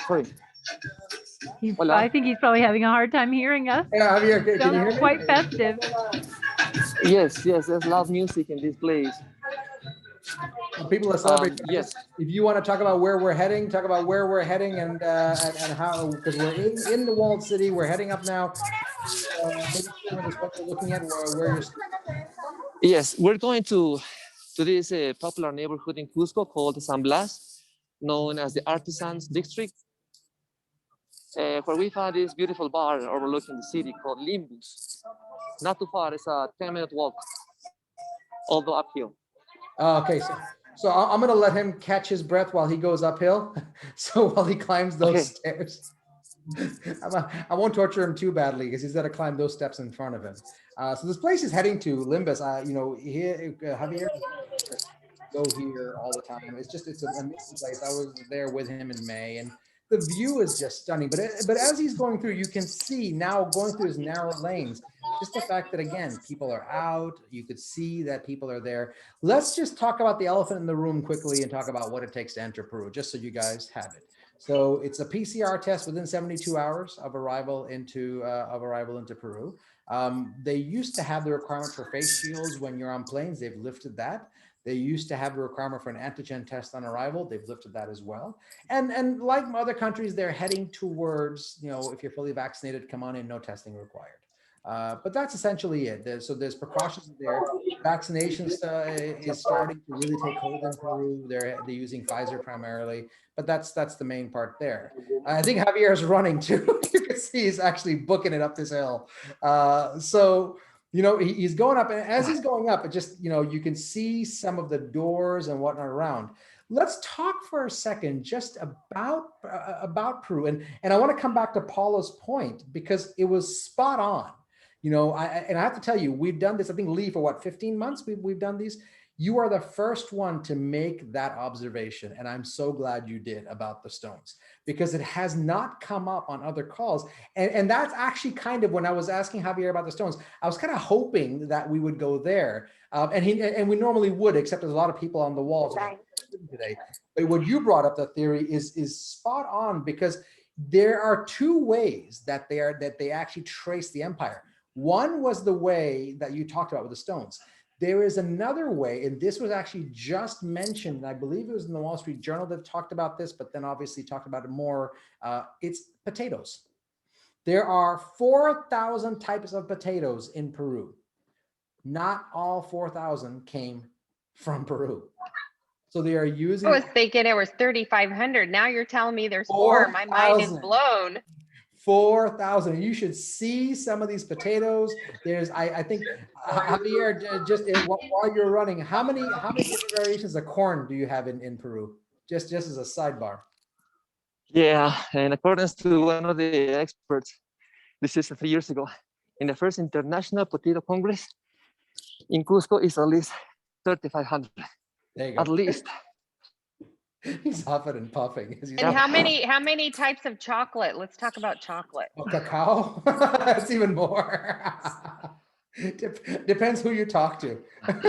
I think he's probably having a hard time hearing us. Yeah, Javier, can you hear me? Quite festive. Yes, there's loud music in this place. People are celebrating. Yes. If you want to talk about where we're heading, talk about where we're heading and how, because we're in the walled city. We're heading up now. What we're looking at, where you're. Yes, we're going to this popular neighborhood in Cusco called San Blas, known as the Artisans District, where we found this beautiful bar overlooking the city called Limbus. Not too far, it's a 10-minute walk, although uphill. Okay, so I'm gonna let him catch his breath while he goes uphill. So while he climbs those stairs, I won't torture him too badly because he's got to climb those steps in front of him. So this place is heading to Limbus. You know, here Javier go here all the time. It's an amazing place. I was there with him in May, and the view is just stunning. But as he's going through, you can see now going through his narrow lanes, just the fact that, again, people are out. You could see that people are there. Let's just talk about the elephant in the room quickly and talk about what it takes to enter Peru, just so you guys have it. So it's a PCR test within 72 hours of arrival into Peru. They used to have the requirement for face shields when you're on planes. They've lifted that. They used to have the requirement for an antigen test on arrival. They've lifted that as well. And like other countries, they're heading towards, if you're fully vaccinated, come on in, no testing required. But that's essentially it. So there's precautions there. Vaccinations is starting to really take hold in Peru. They're using Pfizer primarily, but that's the main part there. I think Javier is running too. You can see he's actually booking it up this hill. So he's going up, and as he's going up, it just you can see some of the doors and whatnot around. Let's talk for a second just about Peru, and I want to come back to Paula's point because it was spot on. I have to tell you, we've done this, I think, Lee, for 15 months we've done these. You are the first one to make that observation, and I'm so glad you did, about the stones, because it has not come up on other calls. And that's actually kind of when I was asking Javier about the stones, I was kind of hoping that we would go there. And we normally would, except there's a lot of people on the walls today. But what you brought up, the theory is spot on, because there are two ways that they actually trace the empire. One was the way that you talked about with the stones. There is another way, and this was actually just mentioned, and I believe it was in the Wall Street Journal that talked about this, but then obviously talked about it more. It's potatoes. There are 4,000 types of potatoes in Peru. Not all 4,000 came from Peru. So they are using. I was thinking it was 3,500. Now you're telling me there's 4. My mind is blown. 4,000. You should see some of these potatoes. There's, I think, Javier, just while you're running, how many different variations of corn do you have in Peru? Just as a sidebar. Yeah, in accordance to one of the experts, this is 3 years ago, in the first International Potato Congress in Cusco, is at least 3,500. There you go. At least. He's huffing and puffing. And how many types of chocolate? Let's talk about chocolate. Oh, cacao? That's even more. Depends who you talk to. There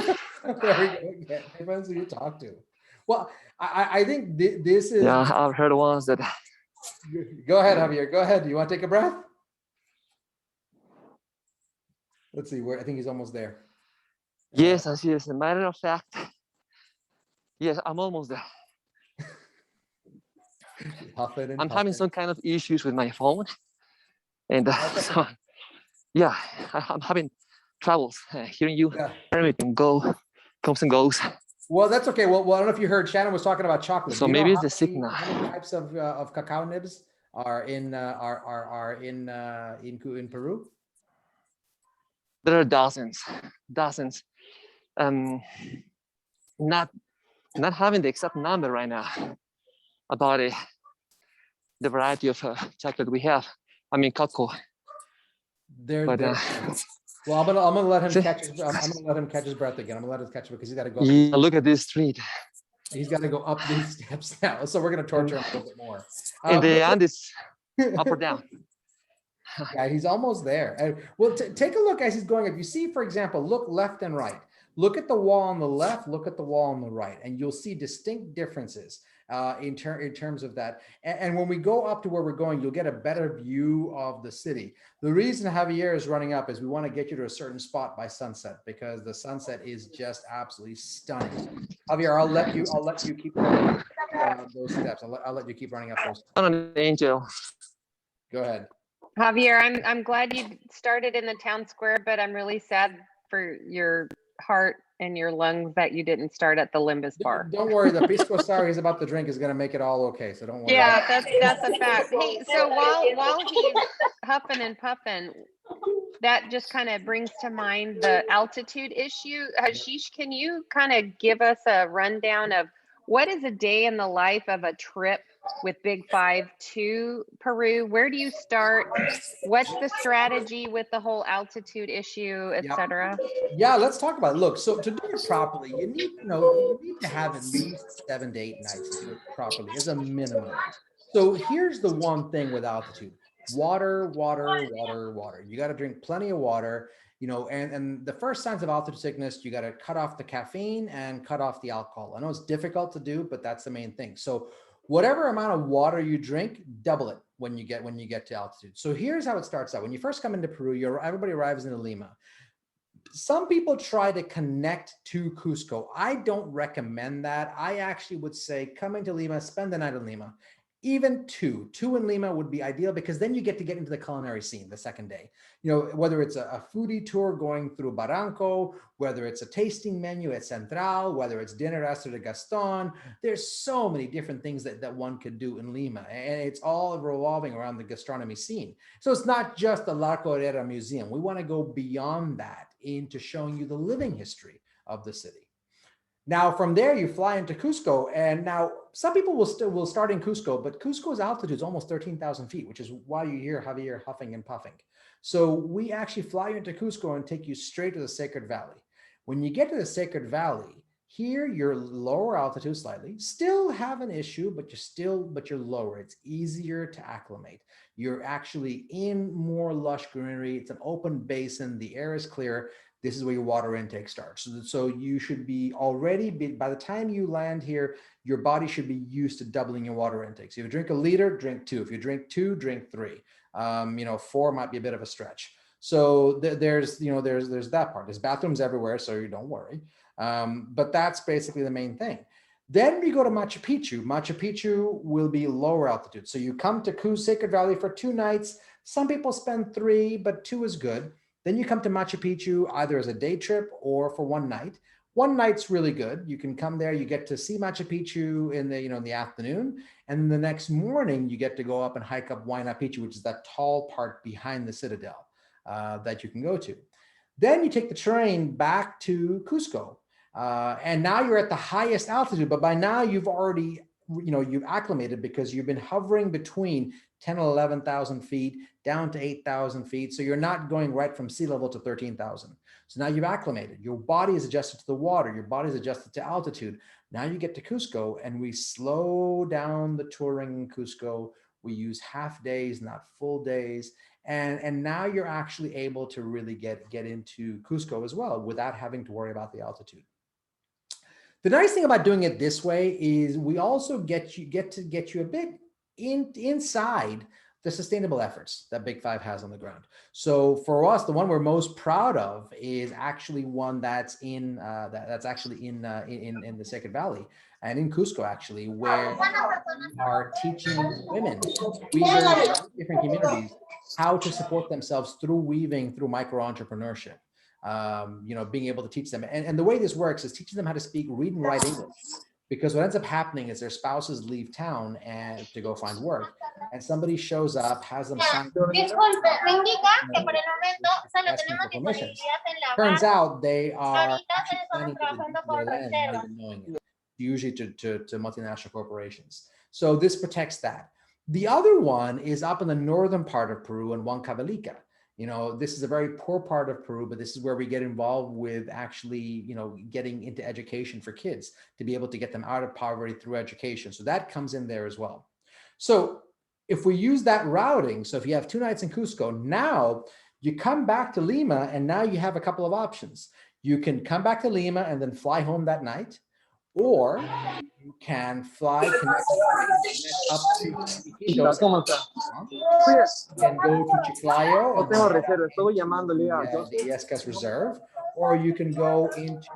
we go again. Depends who you talk to. Well, I think this is. Yeah, I've heard once that. Go ahead, Javier. Go ahead. Do you want to take a breath? Let's see. I think he's almost there. Yes, as a matter of fact. Yes, I'm almost there. I'm having some kind of issues with my phone, and so yeah, I'm having troubles hearing you. Yeah. Everything comes and goes. Well, that's okay. Well, I don't know if you heard Shannon was talking about chocolate. So maybe it's the signal. How many types of cacao nibs are in Peru? There are dozens. Not having the exact number right now about the variety of chocolate we have. I mean, cocoa. Well, I'm gonna let him catch his. I'm gonna let him catch his breath again. I'm gonna let him catch it because he's got to go. Yeah, look at this street. He's got to go up these steps now, so we're gonna torture him a little bit more. And the Andes, up or down. Yeah, he's almost there. Well, take a look as he's going up. You see, for example, look left and right. Look at the wall on the left, look at the wall on the right, and you'll see distinct differences in terms of that. And when we go up to where we're going, you'll get a better view of the city. The reason Javier is running up is we want to get you to a certain spot by sunset, because the sunset is just absolutely stunning. Javier, I'll let you keep running those steps. I'll let you keep running up those. I'm an angel. Go ahead. Javier, I'm glad you started in the town square, but I'm really sad for your heart and your lungs that you didn't start at the Limbus bar. Don't worry, the pisco sour he's about to drink is going to make it all okay, so don't worry. Yeah, that's a fact. Hey, so while he's huffing and puffing, that just kind of brings to mind the altitude issue. Ashish, can you kind of give us a rundown of what is a day in the life of a trip with Big Five to Peru? Where do you start? What's the strategy with the whole altitude issue, etc.? Yeah, let's talk about it. Look, so to do it properly, you need to have at least 7 to 8 nights to do it properly as a minimum. So here's the one thing with altitude: water, water, water, water. You got to drink plenty of water, and the first signs of altitude sickness, you got to cut off the caffeine and cut off the alcohol. I know it's difficult to do, but that's the main thing. So whatever amount of water you drink, double it when you get to altitude. So here's how it starts out. When you first come into Peru, everybody arrives in Lima. Some people try to connect to Cusco. I don't recommend that. I actually would say come into Lima, spend the night in Lima. Even two in Lima would be ideal, because then you get into the culinary scene the second day. Whether it's a foodie tour going through Barranco, whether it's a tasting menu at Central, whether it's dinner at de Gaston, there's so many different things that one could do in Lima. And it's all revolving around the gastronomy scene. So it's not just the La Correra Museum. We want to go beyond that into showing you the living history of the city. Now, from there, you fly into Cusco, and now some people will start in Cusco, but Cusco's altitude is almost 13,000 feet, which is why you hear Javier huffing and puffing. So we actually fly you into Cusco and take you straight to the Sacred Valley. When you get to the Sacred Valley, here you're lower altitude slightly, still have an issue, but you're lower. It's easier to acclimate. You're actually in more lush greenery. It's an open basin. The air is clear. This is where your water intake starts. So you should be by the time you land here, your body should be used to doubling your water intake. So if you drink a liter, drink 2. If you drink 2, drink 3. 4 might be a bit of a stretch. So there's that part. There's bathrooms everywhere, so you don't worry. But that's basically the main thing. Then we go to Machu Picchu. Machu Picchu will be lower altitude. So you come to Sacred Valley for 2 nights. Some people spend 3, but 2 is good. Then you come to Machu Picchu either as a day trip or for 1 night. 1 night's really good. You can come there, you get to see Machu Picchu in the afternoon. And then the next morning, you get to go up and hike up Huayna Picchu, which is that tall part behind the citadel that you can go to. Then you take the train back to Cusco. And now you're at the highest altitude, but by now you've already, you've acclimated, because you've been hovering between 10 and 11,000 feet down to 8,000 feet. So you're not going right from sea level to 13,000. So now you've acclimated. Your body is adjusted to the water. Your body is adjusted to altitude. Now you get to Cusco, and we slow down the touring in Cusco. We use half days, not full days. And now you're actually able to really get into Cusco as well without having to worry about the altitude. The nice thing about doing it this way is we also get you a bit inside the sustainable efforts that Big Five has on the ground. So for us, the one we're most proud of is actually one that's in the Sacred Valley and in Cusco, actually, where we are teaching women, weavers, different communities, how to support themselves through weaving, through micro-entrepreneurship. Being able to teach them. And the way this works is teaching them how to speak, read, and write English. Because what ends up happening is their spouses leave town and to go find work, and somebody shows up, has them sign. Turns out they are actually planning to their land, not even knowing it. Usually to multinational corporations. So this protects that. The other one is up in the northern part of Peru in Huancavelica. This is a very poor part of Peru, but this is where we get involved with actually, getting into education for kids to be able to get them out of poverty through education. So that comes in there as well. So if we use that routing, so if you have 2 nights in Cusco, now you come back to Lima, and now you have a couple of options. You can come back to Lima and then fly home that night, or you can fly up to Iquitos, and go to Chiclayo, the Iescas Reserve, or you can go into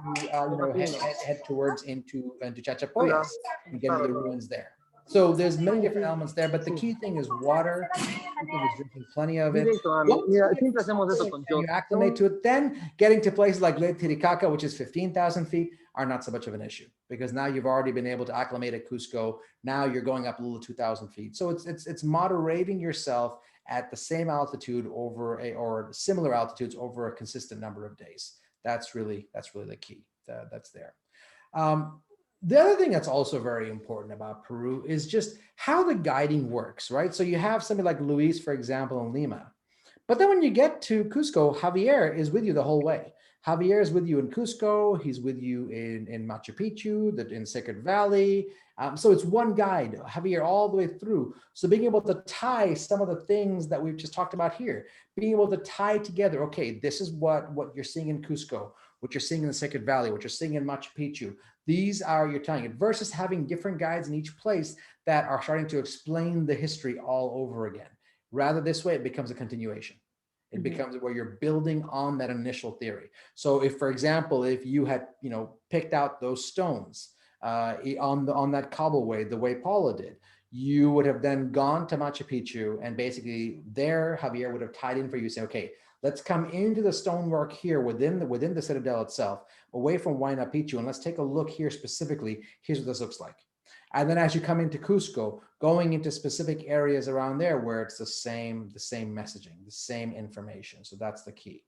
head towards into Chachapoyas and get into the ruins there. So there's many different elements there, but the key thing is water. People is drinking plenty of it. You acclimate to it, then getting to places like Lake Titicaca, which is 15,000 feet, are not so much of an issue, because now you've already been able to acclimate at Cusco. Now you're going up a little 2,000 feet. So it's moderating yourself at the same altitude or similar altitudes over a consistent number of days. That's really the key that's there. The other thing that's also very important about Peru is just how the guiding works, right? So you have somebody like Luis, for example, in Lima. But then when you get to Cusco, Javier is with you the whole way. Javier is with you in Cusco. He's with you in Machu Picchu, in Sacred Valley. So it's one guide, Javier, all the way through. So being able to tie some of the things that we've just talked about here, being able to tie together, okay, this is what you're seeing in Cusco, what you're seeing in the Sacred Valley, what you're seeing in Machu Picchu. These are your tying it versus having different guides in each place that are starting to explain the history all over again. Rather this way, it becomes a continuation. It becomes where you're building on that initial theory. So if, for example, if you had, picked out those stones on that cobbleway, the way Paula did, you would have then gone to Machu Picchu, and basically there, Javier would have tied in for you, say, okay, let's come into the stonework here within the citadel itself, away from Huayna Picchu, and let's take a look here specifically. Here's what this looks like. And then as you come into Cusco, going into specific areas around there where it's the same messaging, the same information. So that's the key.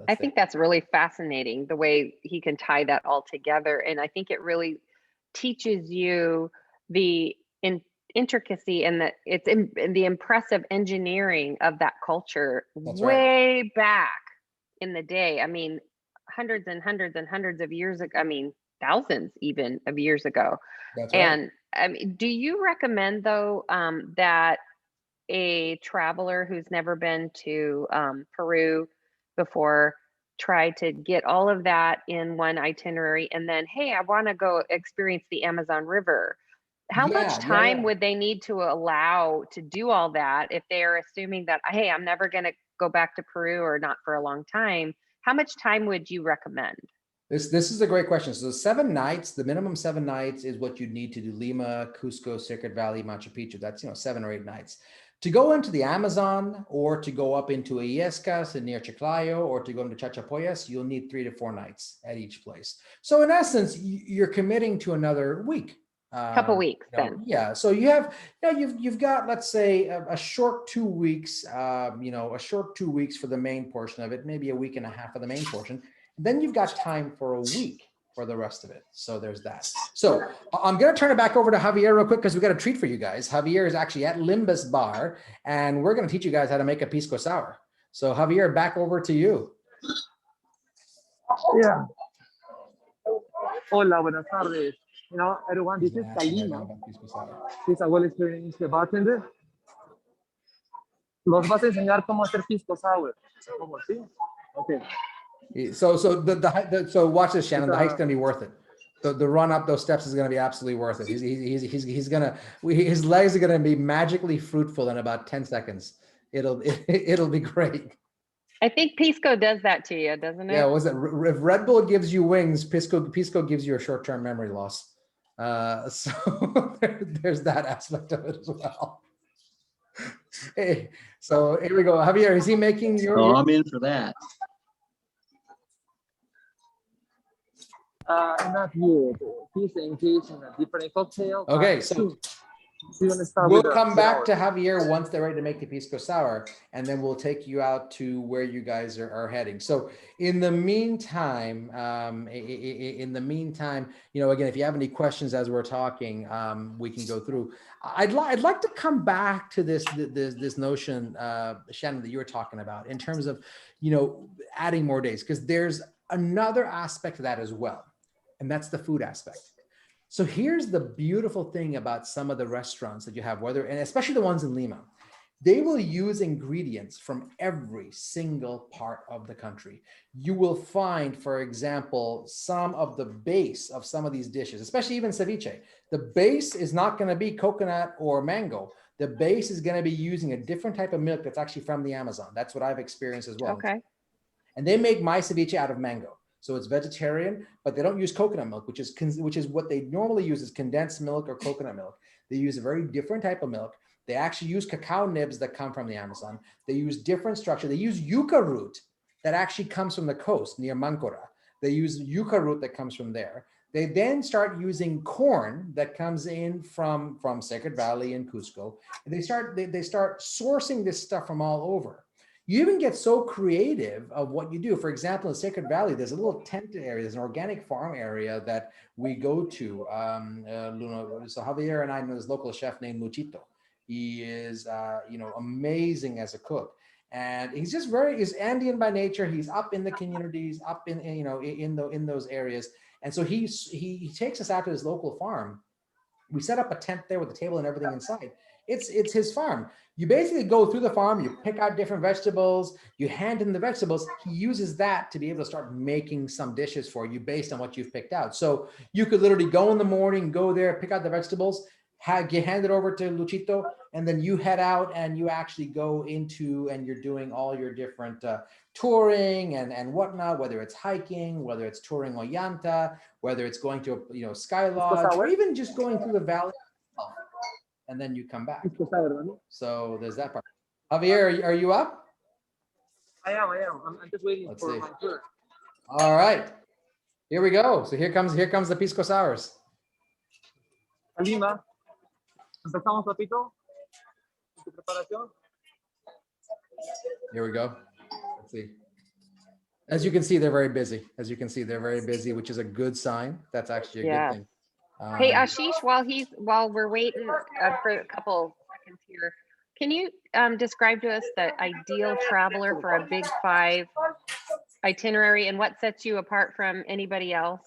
I think that's really fascinating, the way he can tie that all together. And I think it really teaches you the intricacy and the impressive engineering of that culture. That's way right. Back in the day. I mean, hundreds and hundreds and hundreds of years ago. I mean, thousands even of years ago. That's right. And I mean, do you recommend though that a traveler who's never been to Peru before try to get all of that in one itinerary, and then, hey, I want to go experience the Amazon River? How much time would they need to allow to do all that if they're assuming that, hey, I'm never going to go back to Peru or not for a long time? How much time would you recommend? This is a great question. So 7 nights, the minimum 7 nights is what you need to do Lima, Cusco, Sacred Valley, Machu Picchu. That's 7 or 8 nights. To go into the Amazon or to go up into Illescas and near Chiclayo or to go into Chachapoyas, you'll need 3 to 4 nights at each place. So in essence, you're committing to another week. Couple weeks then. Yeah. So you've got, let's say, a short 2 weeks, a short 2 weeks for the main portion of it, maybe a week and a half for the main portion. Then you've got time for a week for the rest of it. So there's that. So I'm going to turn it back over to Javier real quick because we've got a treat for you guys. Javier is actually at Limbus Bar, and we're going to teach you guys how to make a pisco sour. So Javier, back over to you. Yeah. Hola, buenas tardes. Everyone, this is Kalima. She's a well-experienced bartender. Los vas a enseñar cómo hacer pisco sour. ¿Cómo sí? Okay. So so watch this, Shannon. The hike's gonna be worth it. The run up those steps is gonna be absolutely worth it. He's gonna, his legs are gonna be magically fruitful in about 10 seconds. It'll be great. I think Pisco does that to you, doesn't it? Yeah. Was it? If Red Bull gives you wings, Pisco gives you a short-term memory loss. So there's that aspect of it as well. Hey, so here we go. Javier, is he making your? Oh, I'm in for that. Not yet. He's engaged in a different cocktail. Okay, so we'll come back to Javier once they're ready to make the pisco sour, and then we'll take you out to where you guys are heading. So in the meantime, again, if you have any questions as we're talking, we can go through. I'd like to come back to this notion, Shannon, that you were talking about in terms of, adding more days, because there's another aspect to that as well. And that's the food aspect. So here's the beautiful thing about some of the restaurants that you have, and especially the ones in Lima, they will use ingredients from every single part of the country. You will find, for example, some of the base of some of these dishes, especially even ceviche. The base is not going to be coconut or mango. The base is going to be using a different type of milk that's actually from the Amazon. That's what I've experienced as well. Okay. And they make my ceviche out of mango. So it's vegetarian, but they don't use coconut milk, which is what they normally use is condensed milk or coconut milk. They use a very different type of milk. They actually use cacao nibs that come from the Amazon. They use different structure. They use yucca root that actually comes from the coast near Mancora. They use yucca root that comes from there. They then start using corn that comes in from Sacred Valley and Cusco. And they start sourcing this stuff from all over. You even get so creative of what you do. For example, in Sacred Valley, there's a little tent area, there's an organic farm area that we go to. So Javier and I know this local chef named Luchito. He is, amazing as a cook. And he's just he's Andean by nature. He's up in the communities, up in those areas. And so he takes us out to his local farm. We set up a tent there with a table and everything inside. It's his farm. You basically go through the farm, you pick out different vegetables, you hand him the vegetables. He uses that to be able to start making some dishes for you based on what you've picked out. So you could literally go in the morning, go there, pick out the vegetables, get handed over to Luchito, and then you head out and you actually go into and you're doing all your different touring and whatnot, whether it's hiking, whether it's touring Ollanta, whether it's going to Sky Lodge, or even just going through the valley, and then you come back. So there's that part. Javier, are you up? I am. I'm just waiting Let's for see. my turn. All right, here we go. So here comes the pisco sours. Lima. Empezamos, papito. Tu preparación. Here we go. Let's see. As you can see, they're very busy. Which is a good sign. That's actually a good thing. Hey, Ashish, while we're waiting for a couple seconds here, can you describe to us the ideal traveler for a Big Five itinerary and what sets you apart from anybody else?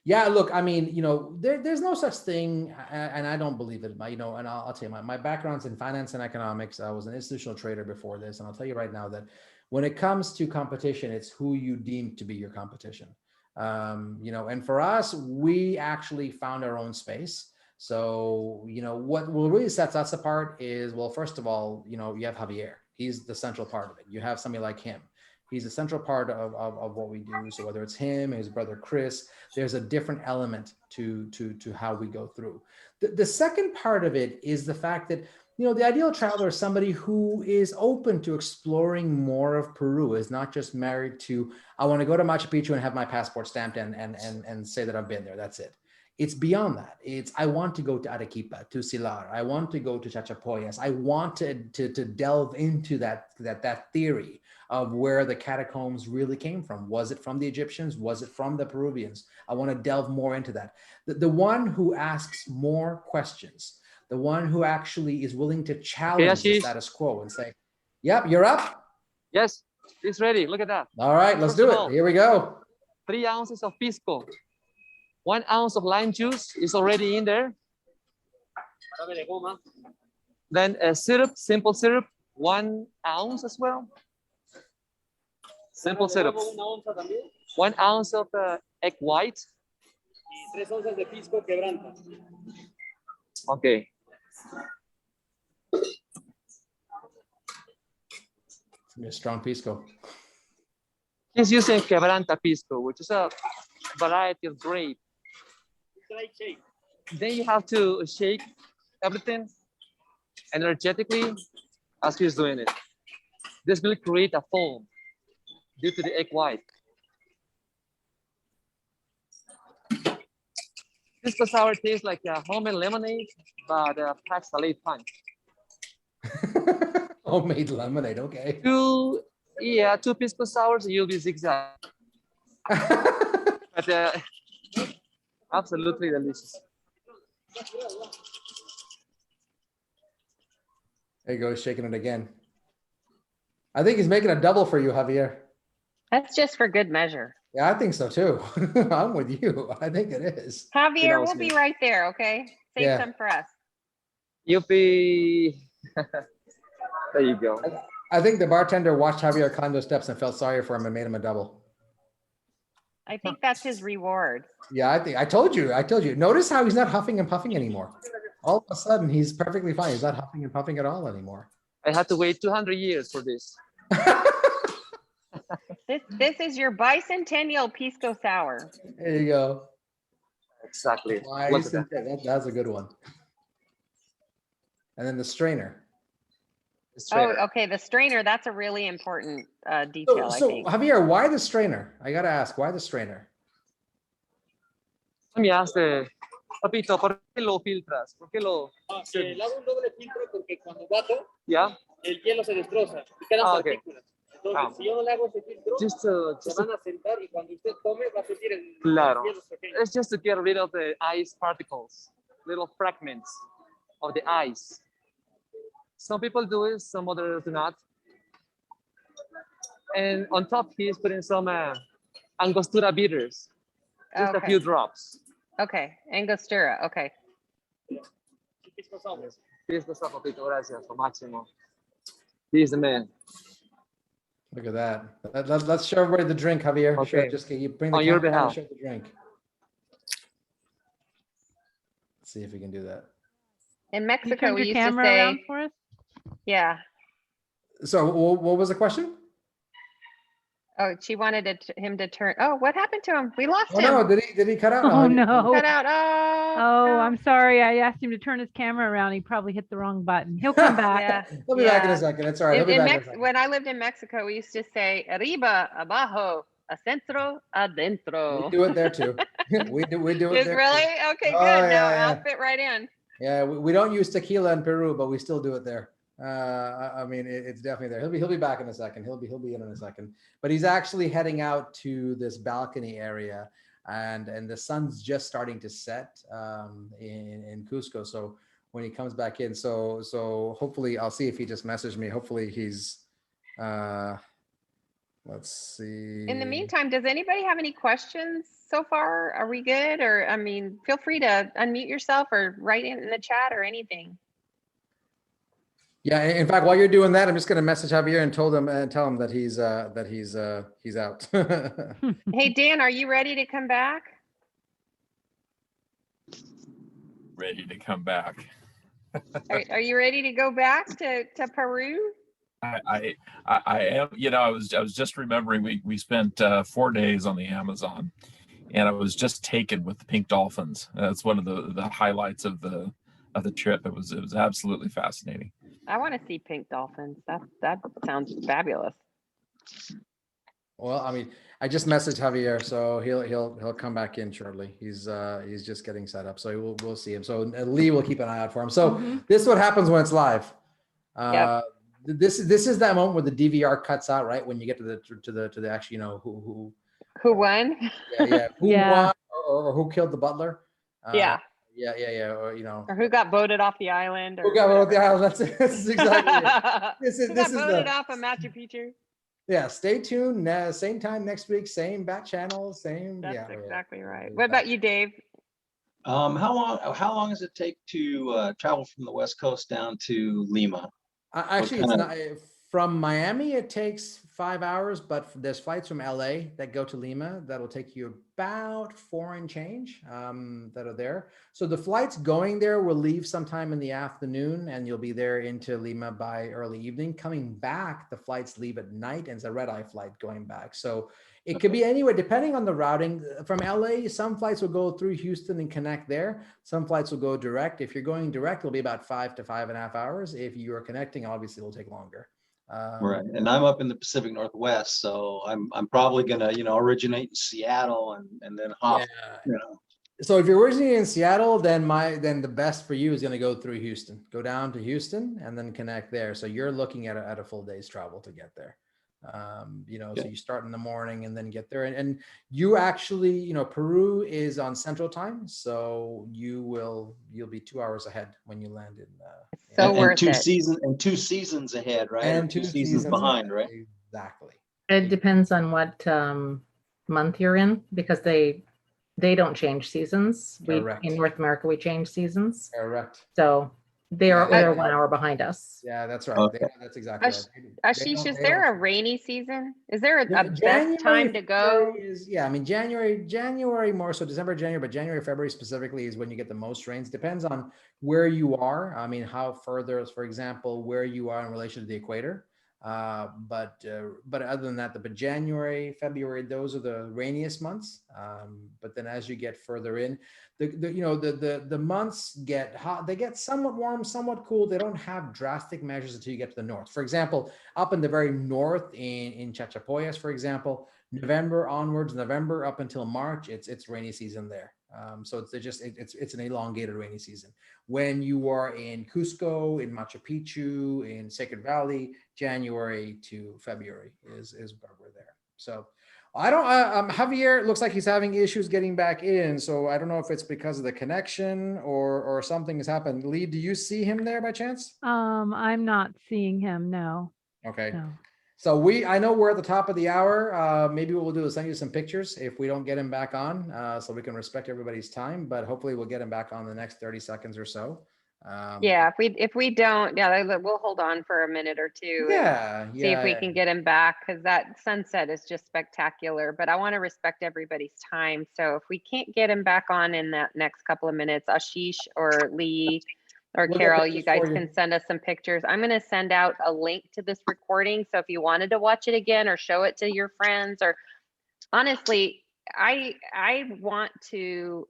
Yeah, look, I mean, there's no such thing, and I don't believe it. And I'll tell you, my background's in finance and economics. I was an institutional trader before this, and I'll tell you right now that when it comes to competition, it's who you deem to be your competition. And for us, we actually found our own space. So, what really sets us apart is, well, first of all, you have Javier. He's the central part of it. You have somebody like him. He's a central part of what we do. So whether it's him, his brother Chris, there's a different element to how we go through. The second part of it is the fact that, the ideal traveler is somebody who is open to exploring more of Peru, is not just married to, I want to go to Machu Picchu and have my passport stamped and say that I've been there. That's it. It's beyond that. I want to go to Arequipa, to Silar. I want to go to Chachapoyas. I want to delve into that theory of where the catacombs really came from. Was it from the Egyptians? Was it from the Peruvians? I want to delve more into that. The one who asks more questions, the one who actually is willing to challenge the status quo and say, yep, you're up? Yes, it's ready. Look at that. All right, let's do it. Here we go. 3 ounces of pisco. 1 ounce of lime juice is already in there. Then a syrup, simple syrup, 1 ounce as well. Simple syrup. 1 ounce of egg white. Okay. It's gonna be a strong pisco. He's using quebranta pisco, which is a variety of grape. Then you have to shake everything energetically as he's doing it. This will create a foam due to the egg white. Pisco sour tastes like a homemade lemonade, but packs a late punch. Homemade lemonade, okay. 2 pisco sours, you'll be zigzag. But absolutely delicious. There you go, he's shaking it again. I think he's making a double for you, Javier. That's just for good measure. Yeah, I think so too. I'm with you. I think it is. Javier, we'll be right there, okay? Save some for us. Yuppie. There you go. I think the bartender watched Javier climb those steps and felt sorry for him and made him a double. I think that's his reward. Yeah, I told you. Notice how he's not huffing and puffing anymore. All of a sudden, he's perfectly fine. He's not huffing and puffing at all anymore. I had to wait 200 years for this. This is your bicentennial pisco sour. There you go. Exactly. That's a good one. And then the strainer. Oh, okay. The strainer, that's a really important detail, I think. Javier, why the strainer? I got to ask, why the strainer? Let me ask Papito, ¿por qué lo filtras? ¿Por qué lo...? Le hago un doble filtro porque cuando bato, ¿Ya? el hielo se destroza y quedan partículas. Entonces, si yo no le hago ese filtro, se van a sentar y cuando usted tome va a sentir el hielo pequeño. It's just to get rid of the ice particles, little fragments of the ice. Some people do it, some others do not. And on top, he's putting some Angostura bitters, just a few drops. Okay, Angostura. Okay. Pisco sour, papito, gracias, lo máximo. He's the man. Look at that. Let's show everybody the drink, Javier. Okay. Sure, just you bring the On your camera down and behalf. show the drink. Let's see if we can do that. In You Mexico, turned we your used to camera around say, for us? yeah. So what was the question? Oh, she wanted him to turn. Oh, what happened to him? We lost Oh him. no, did he cut out? Oh, he- no. Cut out. Oh, Oh, no. I'm sorry. I asked him to turn his camera around. He probably hit the wrong button. He'll come back. Yeah. He'll be back in Yeah. a second. It's all right. He'll be In back in a second. When I lived in Mexico, we used to say arriba, abajo, acentro, adentro. We do it there too. we do it Is there. really? Too. Okay, Oh, good. Now yeah, I'll yeah. fit right in. Yeah, we don't use tequila in Peru, but we still do it there. I mean, it's definitely there. He'll be back in a second. He'll be in a second. But he's actually heading out to this balcony area, and the sun's just starting to set in Cusco. So when he comes back in, so hopefully I'll see if he just messaged me. Hopefully he's. Let's see. In the meantime, does anybody have any questions so far? Are we good? Or, I mean, feel free to unmute yourself or write in the chat or anything. Yeah, in fact, while you're doing that, I'm just going to message Javier and tell him that he's out. Hey, Dan, are you ready to come back? Ready to come back. Are you ready to go back to Peru? I am, I was just remembering we spent 4 days on the Amazon, and I was just taken with the pink dolphins. That's one of the highlights of the trip. It was absolutely fascinating. I want to see pink dolphins. That sounds fabulous. Well, I mean, I just messaged Javier, so he'll come back in shortly. He's just getting set up, so we'll see him. So Lee will keep an eye out for him. So this is what happens when it's live. Yep. This is that moment where the DVR cuts out, right? When you get to the actually, who won? who Yeah. won or who killed the butler? Yeah. Yeah, or Or who got voted off the island? Or who got voted off the whatever. island? That's exactly it. This Who got is voted the off of Machu Picchu? yeah. Stay tuned. Same time next week. Same bat channel. Same. That's yeah. exactly right. What about you, Dave? How long does it take to travel from the West Coast down to Lima? Actually, it's not from Miami. It takes 5 hours, but there's flights from LA that go to Lima that'll take you about 4 and change that are there. So the flights going there will leave sometime in the afternoon, and you'll be there into Lima by early evening. Coming back, the flights leave at night, and it's a red-eye flight going back. So it could be anywhere, depending on the routing. From LA, some flights will go through Houston and connect there. Some flights will go direct. If you're going direct, it'll be about 5 to 5.5 hours. If you are connecting, obviously it'll take longer. Right, and I'm up in the Pacific Northwest, so I'm probably gonna originate in Seattle and then hop. Yeah. So if you're originally in Seattle, then the best for you is going to go through Houston. Go down to Houston and then connect there. So you're looking at a full day's travel to get there. So you start in the morning and then get there, and you actually, Peru is on Central Time, so you'll be 2 hours ahead when you land in. So and worth two it. seasons ahead, right? And Or two seasons behind, right? Exactly. It depends on what month you're in, because they don't change seasons. Correct. In North America, we change seasons. Correct. So they're Yeah. 1 hour behind us. Yeah, that's right. Okay. That's exactly right. Ashish, is there a rainy season? Is there a best time to go? January more so December, January, but January, February specifically is when you get the most rains. Depends on where you are. I mean, how further, for example, where you are in relation to the equator. But other than that, but January, February, those are the rainiest months. But then as you get further in, the months get hot. They get somewhat warm, somewhat cool. They don't have drastic measures until you get to the north. For example, up in the very north in Chachapoyas, for example, November onwards, November up until March, it's rainy season there. So it's an elongated rainy season. When you are in Cusco, in Machu Picchu, in Sacred Valley, January to February is where we're there. So I don't, Javier, it looks like he's having issues getting back in. So I don't know if it's because of the connection or something has happened. Lee, do you see him there by chance? I'm not seeing him. No. Okay. No. So I know we're at the top of the hour. Maybe what we'll do is send you some pictures if we don't get him back on, so we can respect everybody's time, but hopefully we'll get him back on the next 30 seconds or so. Yeah, if we don't, yeah, we'll hold on for a minute or two. Yeah, See if we can get him back, because that sunset is just spectacular. But I want to respect everybody's time. So if we can't get him back on in that next couple of minutes, Ashish or Lee or We'll get Carol, pictures you guys for you. can send us some pictures. I'm going to send out a link to this recording. So if you wanted to watch it again or show it to your friends, or honestly, I want to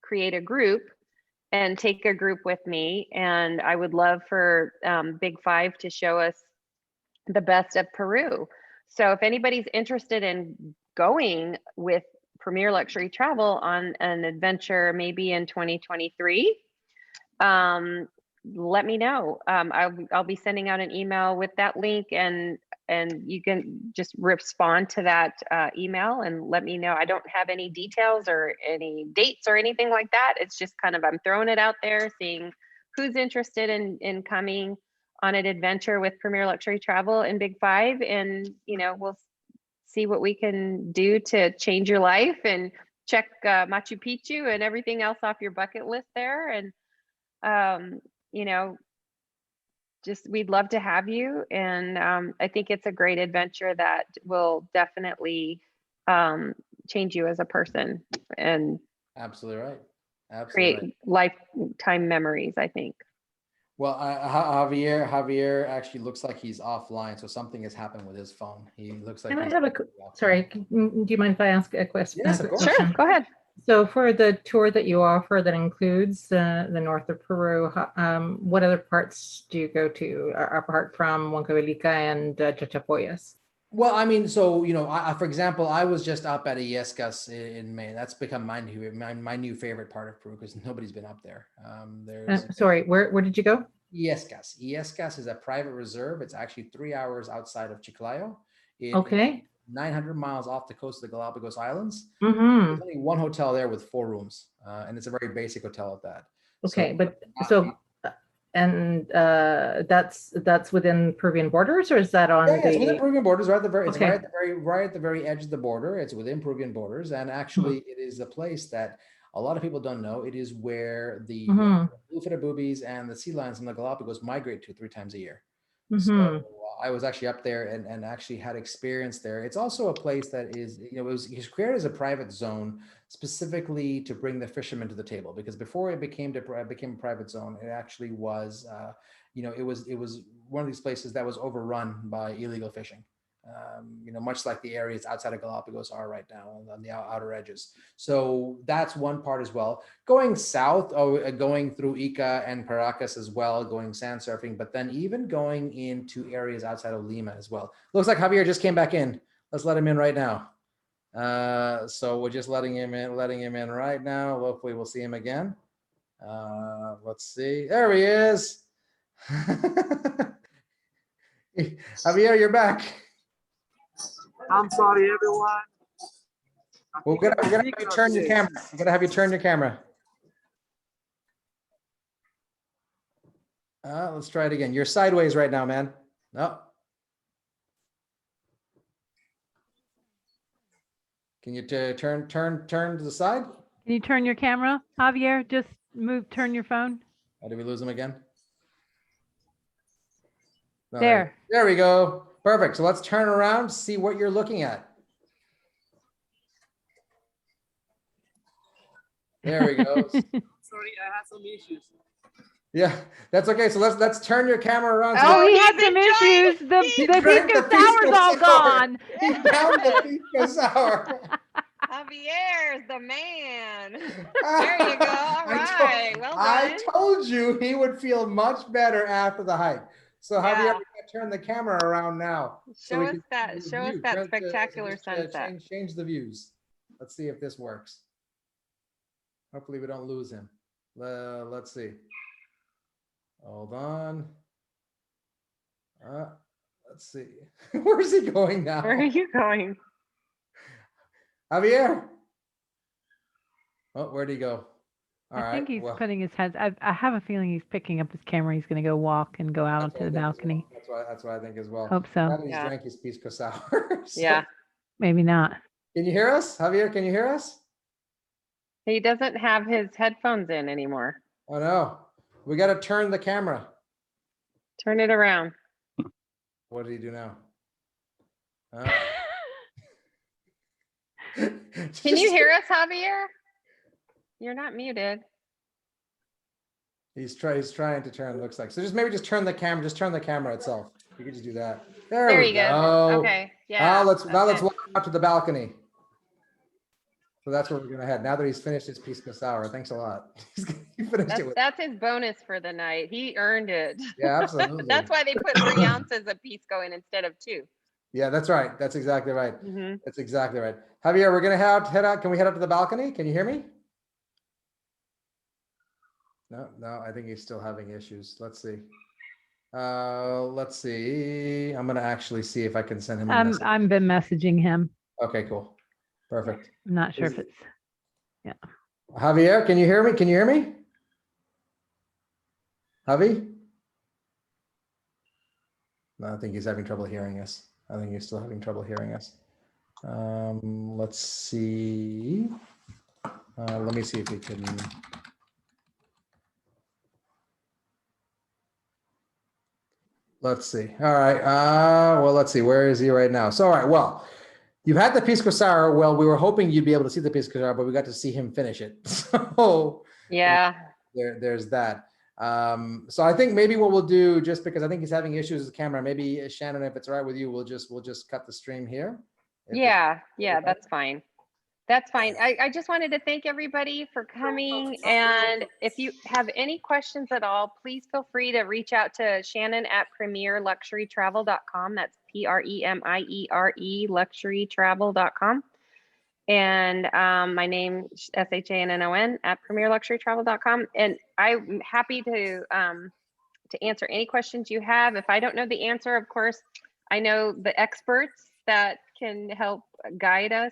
create a group and take a group with me. And I would love for Big Five to show us the best of Peru. So if anybody's interested in going with Premier Luxury Travel on an adventure, maybe in 2023, let me know. I'll be sending out an email with that link, and you can just respond to that email and let me know. I don't have any details or any dates or anything like that. It's just kind of, I'm throwing it out there, seeing who's interested in coming on an adventure with Premier Luxury Travel and Big Five. And, we'll see what we can do to change your life and check Machu Picchu and everything else off your bucket list there. And, just we'd love to have you. And I think it's a great adventure that will definitely change you as a person and Absolutely right. Absolutely create lifetime memories, I think. Well, Javier actually looks like he's offline, so something has happened with his phone. He looks like. Can I have sorry, do you mind if I ask a question? Yes, of course. Sure, go ahead. So for the tour that you offer that includes the north of Peru, what other parts do you go to apart from Huancavelica and Chachapoyas? Well, I mean, so, for example, I was just up at Illescas in May. That's become my new favorite part of Peru because nobody's been up there. Sorry, where did you go? Illescas. Illescas is a private reserve. It's actually 3 hours outside of Chiclayo. Okay. 900 miles off the coast of the Galapagos Islands. Mm-hmm. There's only one hotel there with 4 rooms, and it's a very basic hotel at that. Okay, that's within Peruvian borders, or is that on? Yeah, it's within Peruvian borders, right at the very, Okay. right at the very edge of the border. It's within Peruvian borders, and actually, it is a place that a lot of people don't know. It is where the blue-footed boobies and the sea lions in the Galapagos migrate to 3 times a year. So I was actually up there and actually had experience there. It's also a place that is, it was created as a private zone specifically to bring the fishermen to the table, because before it became a private zone, it actually was, it was one of these places that was overrun by illegal fishing. Much like the areas outside of Galapagos are right now on the outer edges. So that's one part as well. Going south, going through Ica and Paracas as well, going sand surfing, but then even going into areas outside of Lima as well. Looks like Javier just came back in. Let's let him in right now. So we're just letting him in right now. Hopefully we'll see him again. Let's see. There he is. Javier, you're back. I'm sorry, everyone. We're gonna have you turn your camera. I'm gonna have you turn your camera. Let's try it again. You're sideways right now, man. No. Can you turn to the side? Can you turn your camera, Javier? Just turn your phone. Oh, did we lose him again? No, There. There we go. Perfect. So let's turn around, see what you're looking at. There we go. Sorry, I had some issues. Yeah, that's okay. So let's turn your camera around. Oh, he had some issues. The pisco sour's all gone. He found the pisco sour. Javier's the man. There you go. All right. Well done. I told you he would feel much better after the hike. So Javier, Yeah. we can turn the camera around now. Show us that spectacular sunset. Change the views. Let's see if this works. Hopefully we don't lose him. Let's see. Hold on. Let's see. Where's he going now? Where are you going? Javier. Oh, where'd he go? All I right. think he's well, putting his head. I have a feeling he's picking up his camera. He's going to go walk and go out that's onto what the I think as well. balcony. That's what I think as well. Hope so. Now that he's Yeah. drank his pisco sour. So- Yeah. Maybe not. Can you hear us, Javier? Can you hear us? He doesn't have his headphones in anymore. Oh no, we got to turn the camera. Turn it around. What did he do now? Can you hear us, Javier? You're not muted. He's trying to turn. Looks like so. Just turn the camera. Just turn the camera itself. You could just do that. There There we you go. go. Okay. Yeah. Now let's okay. walk out to the balcony. So that's where we're gonna head. Now that he's finished his pisco sour. Thanks a lot. He finished it with. That's his bonus for the night. He earned it. Yeah, absolutely. That's why they put 3 ounces of pisco in instead of 2. Yeah, that's right. That's exactly right. Mhm. That's exactly right. Javier, we're gonna head out. Can we head out to the balcony? Can you hear me? No, I think he's still having issues. Let's see. Let's see. I'm gonna actually see if I can send him a message. I've been messaging him. Okay, cool. Perfect. I'm not sure Is- if it's. Javier, can you hear me? Can you hear me? Javi? No, I think he's having trouble hearing us. I think he's still having trouble hearing us. Let's see. Let me see if we can. Let's see. All right. Well, let's see. Where is he right now? So, all right. Well, you've had the pisco sour. Well, we were hoping you'd be able to see the pisco sour, but we got to see him finish it. So Yeah. there's that. So I think maybe what we'll do, just because I think he's having issues with the camera, maybe Shannon, if it's all right with you, we'll just cut the stream here. If it's- Yeah. Yeah. okay. That's fine. That's fine. I just wanted to thank everybody for coming. And if you have any questions at all, please feel free to reach out to Shannon at premierluxurytravel.com. That's PREMIERE luxurytravel.com. And my name is SHANNON at premierluxurytravel.com. And I'm happy to answer any questions you have. If I don't know the answer, of course, I know the experts that can help guide us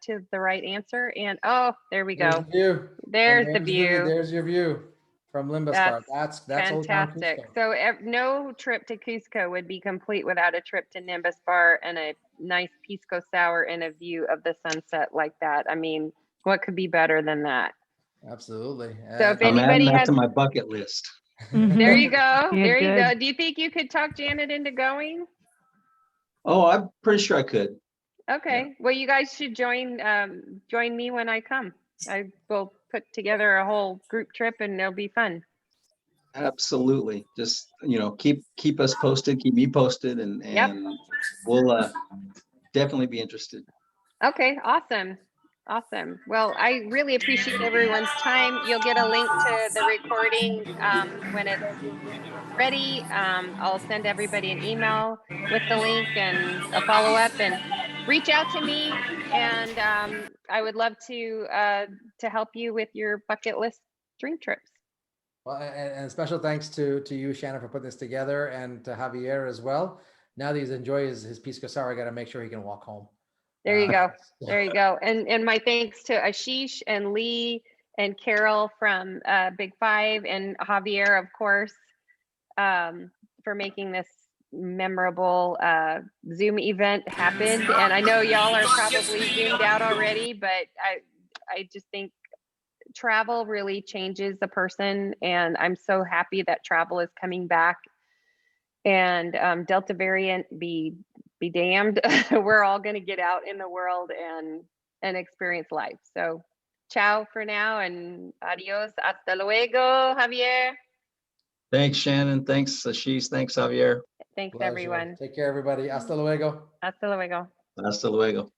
to the right answer. And oh, there we There's go. the view. There's And the view. There's your view from Limbascar. That's Old Town Fantastic. Cusco. So no trip to Cusco would be complete without a trip to Nimbus Bar and a nice pisco sour and a view of the sunset like that. I mean, what could be better than that? Absolutely. So if I'm anybody adding that has, to my bucket list. there you go. Yeah, There you go. good. Do you think you could talk Janet into going? Oh, I'm pretty sure I could. Okay. Well, you guys should join me when I come. I will put together a whole group trip and it'll be fun. Absolutely. Just, keep us posted, keep me posted, and Yep. we'll definitely be interested. Okay, awesome. Awesome. Well, I really appreciate everyone's time. You'll get a link to the recording when it's ready. I'll send everybody an email with the link and a follow-up, and reach out to me. And I would love to help you with your bucket list drink trips. Well, and special thanks to you, Shannon, for putting this together, and to Javier as well. Now that he's enjoying his pisco sour, I got to make sure he can walk home. There you go. There you go. And my thanks to Ashish and Lee and Carol from Big Five, and Javier, of course, for making this memorable Zoom event happen. And I know y'all are probably zoomed out already, but I just think travel really changes the person. And I'm so happy that travel is coming back. And Delta variant, be damned. We're all going to get out in the world and experience life. So ciao for now, and adios. Hasta luego, Javier. Thanks, Shannon. Thanks, Ashish. Thanks, Javier. Thanks, Pleasure. everyone. Take care, everybody. Hasta luego. Hasta luego. Hasta luego.